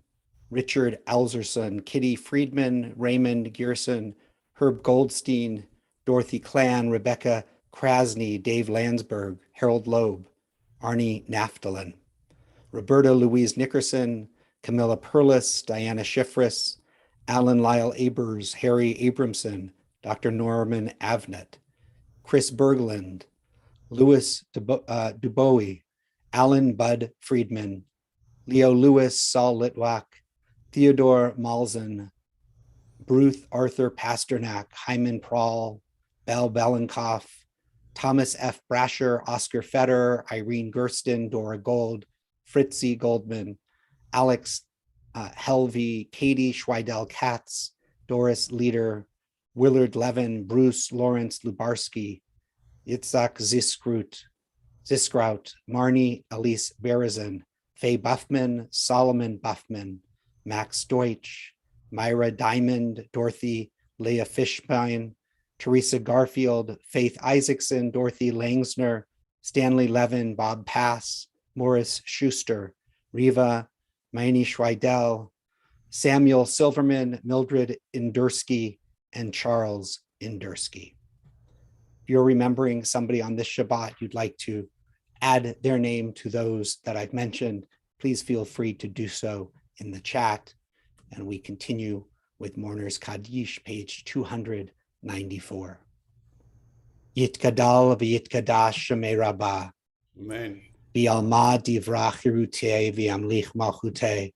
Richard Elzerson, Kitty Friedman, Raymond Gearson, Herb Goldstein, Dorothy Clan, Rebecca Krasny, Dave Landsberg, Harold Loeb, Arnie Naftalin, Roberta Louise Nickerson, Camilla Perlis, Diana Schifris, Alan Lyle Abers, Harry Abramson, Dr. Norman Avnet, Chris Bergland, Louis Dubois, Alan Bud Friedman, Leo Lewis, Saul Litwack, Theodore Malzahn, Bruce Arthur Pasternak, Hyman Prahl, Bell Belenkoff, Thomas F. Brasher, Oscar Federer, Irene Gersten, Dora Gold, Fritzy Goldman, Alex Helvey, Katie Schweidel Katz, Doris Leader, Willard Levin, Bruce Lawrence Lubarsky, Yitzhak Ziskraut, Marnie Elise Berezin, Faye Buffman, Solomon Buffman, Max Deutsch, Myra Diamond, Dorothy Leah Fishbein, Teresa Garfield, Faith Isaacson, Dorothy Langsner, Stanley Levin, Bob Pass, Morris Schuster, Riva Maini Schweidel, Samuel Silverman, Mildred Indersky, and Charles Indersky. If you're remembering somebody on this Shabbat you'd like to add their name to those that I've mentioned, please feel free to do so in the chat. And we continue with Mourner's Kaddish, page 294. Yitkadal v'yitkadash shemei rabbah.
Amen.
V'alma divrach hirutei v'amlich malchutei.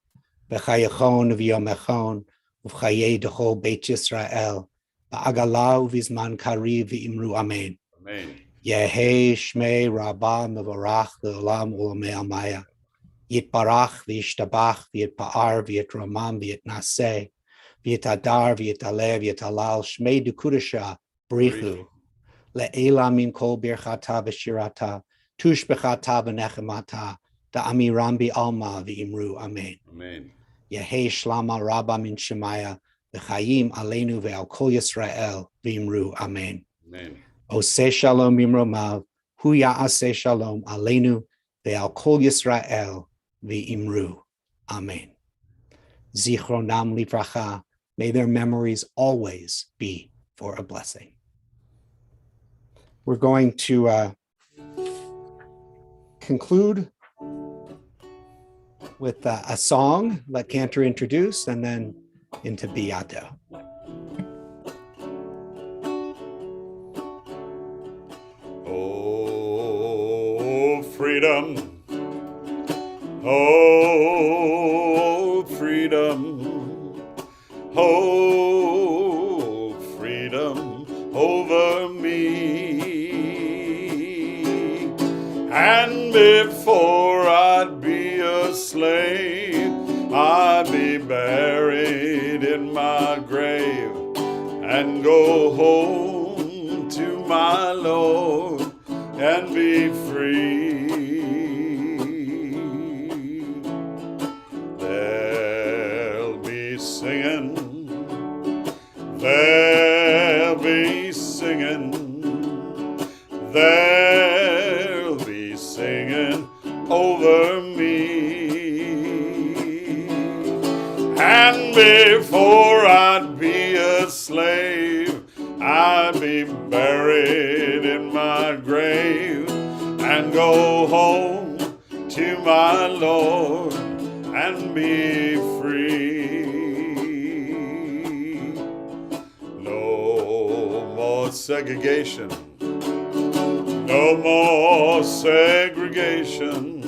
V'chayachon v'yomechon v'chayei d'chol Beit Yisrael. V'agala v'zman kariv v'imru amen.
Amen.
Yehei shmei rabbah mevarach le'olam u'lamei amaya. Yitbarach v'yishtabach v'yitpa'ar v'yitramam v'yitnaseh v'yitadar v'yitaleh v'yitalal shmei dukudasha brichu le'ela min kol birchata v'shirata tush b'chata v'nechemata da'amiram bi'alma v'imru amen.
Amen.
Yehei shlama rabba min shemaya v'chayim aleinu ve'al kol Yisrael v'imru amen.
Amen.
Oseh shalom imromav hu ya'aseh shalom aleinu ve'al kol Yisrael v'imru amen. Zichronam livracha, may their memories always be for a blessing. We're going to conclude with a song, let Cantor introduce, and then into Beato.
Oh, freedom. Oh, freedom. Oh, freedom over me. And before I'd be a slave, I'd be buried in my grave and go home to my Lord and be free. They'll be singing, they'll be singing, they'll be singing over me. And before I'd be a slave, I'd be buried in my grave and go home to my Lord and be free. No more segregation, no more segregation,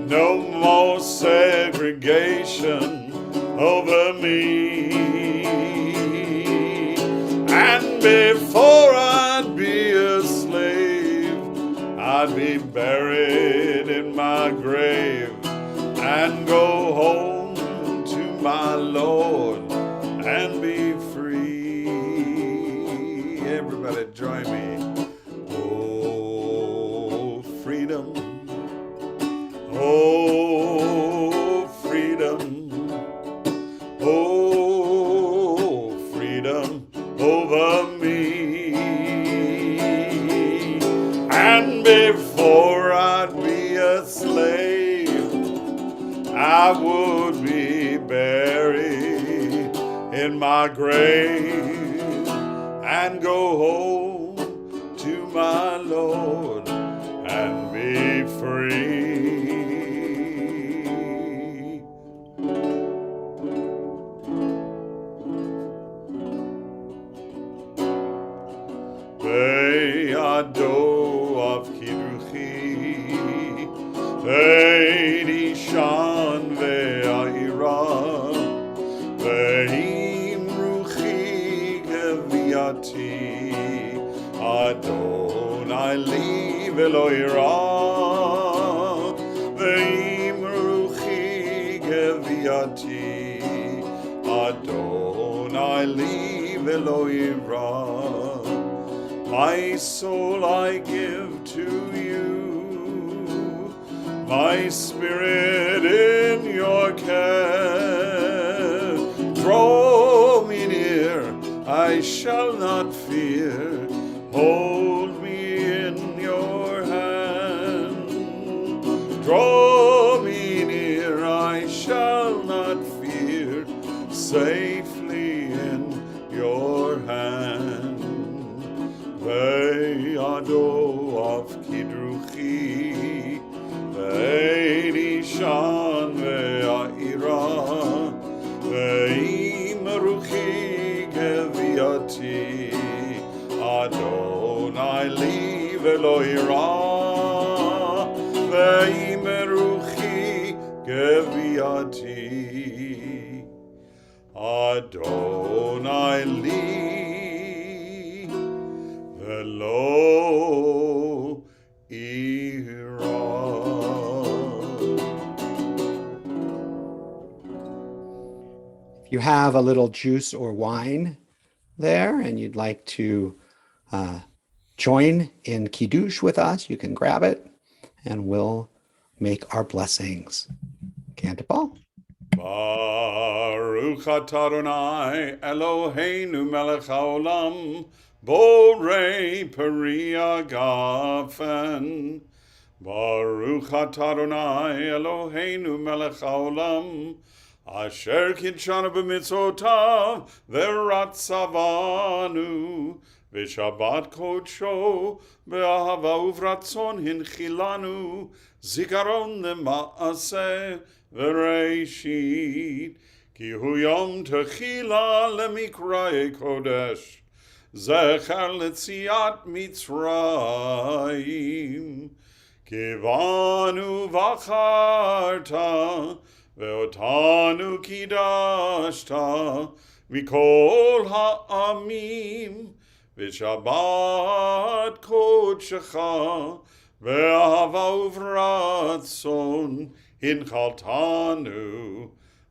no more segregation over me. And before I'd be a slave, I'd be buried in my grave and go home to my Lord and be free. Everybody join me. Oh, freedom. Oh, freedom. Oh, freedom over me. And before I'd be a slave, I would be buried in my grave and go home to my Lord and be free. Ve'ado of kidruchi, ve'dishan ve'aira, ve'imruchi geviati, Adonai li ve'lo ira, ve'imruchi geviati, Adonai li ve'lo ira. My soul I give to you, my spirit in your care. Draw me near, I shall not fear. Hold me in your hand. Draw me near, I shall not fear. Safely in your hand. Ve'ado of kidruchi, ve'dishan ve'aira, ve'imruchi geviati, Adonai li ve'lo ira, ve'imruchi geviati, Adonai li ve'lo ira.
If you have a little juice or wine there and you'd like to join in Kiddush with us, you can grab it and we'll make our blessings. Can't Paul?
Baruch atah Adonai Eloheinu melech haolam borei peri hagafen. Baruch atah Adonai Eloheinu melech haolam asher kidshanu b'mitzvotav v'ratzavanu v'shabbat kodsho be'ahava uvratzon hinchilanu zikaron lema'aseh v'reishit ki hu yom techila lemikra'e kodesh zecher letziat Mitzrayim kivanu v'acharta ve'otanu kidashta mikol ha'amim v'shabbat kodshecha ve'ahava uvratzon hinchaltanu.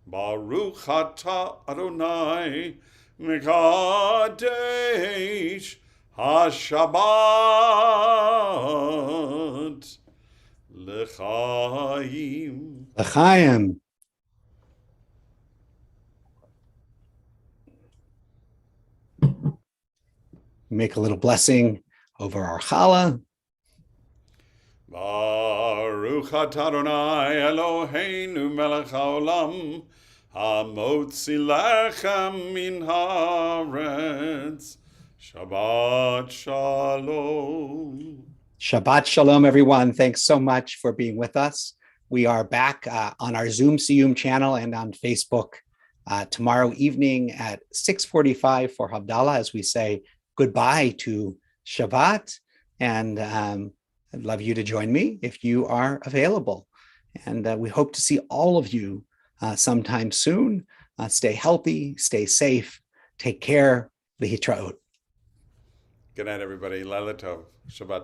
Baruch atah Adonai mekadesh haShabbat lechaim.
L'chaim. Make a little blessing over our challah.
Baruch atah Adonai Eloheinu melech haolam hamotzi lechem min haaretz. Shabbat shalom.
Shabbat shalom, everyone. Thanks so much for being with us. We are back on our Zoom Siyum channel and on Facebook tomorrow evening at 6:45 for Havdalah as we say goodbye to Shabbat. And I'd love you to join me if you are available. And we hope to see all of you sometime soon. Stay healthy, stay safe, take care. Lehitraot.
Good night, everybody. Laila Tov. Shabbat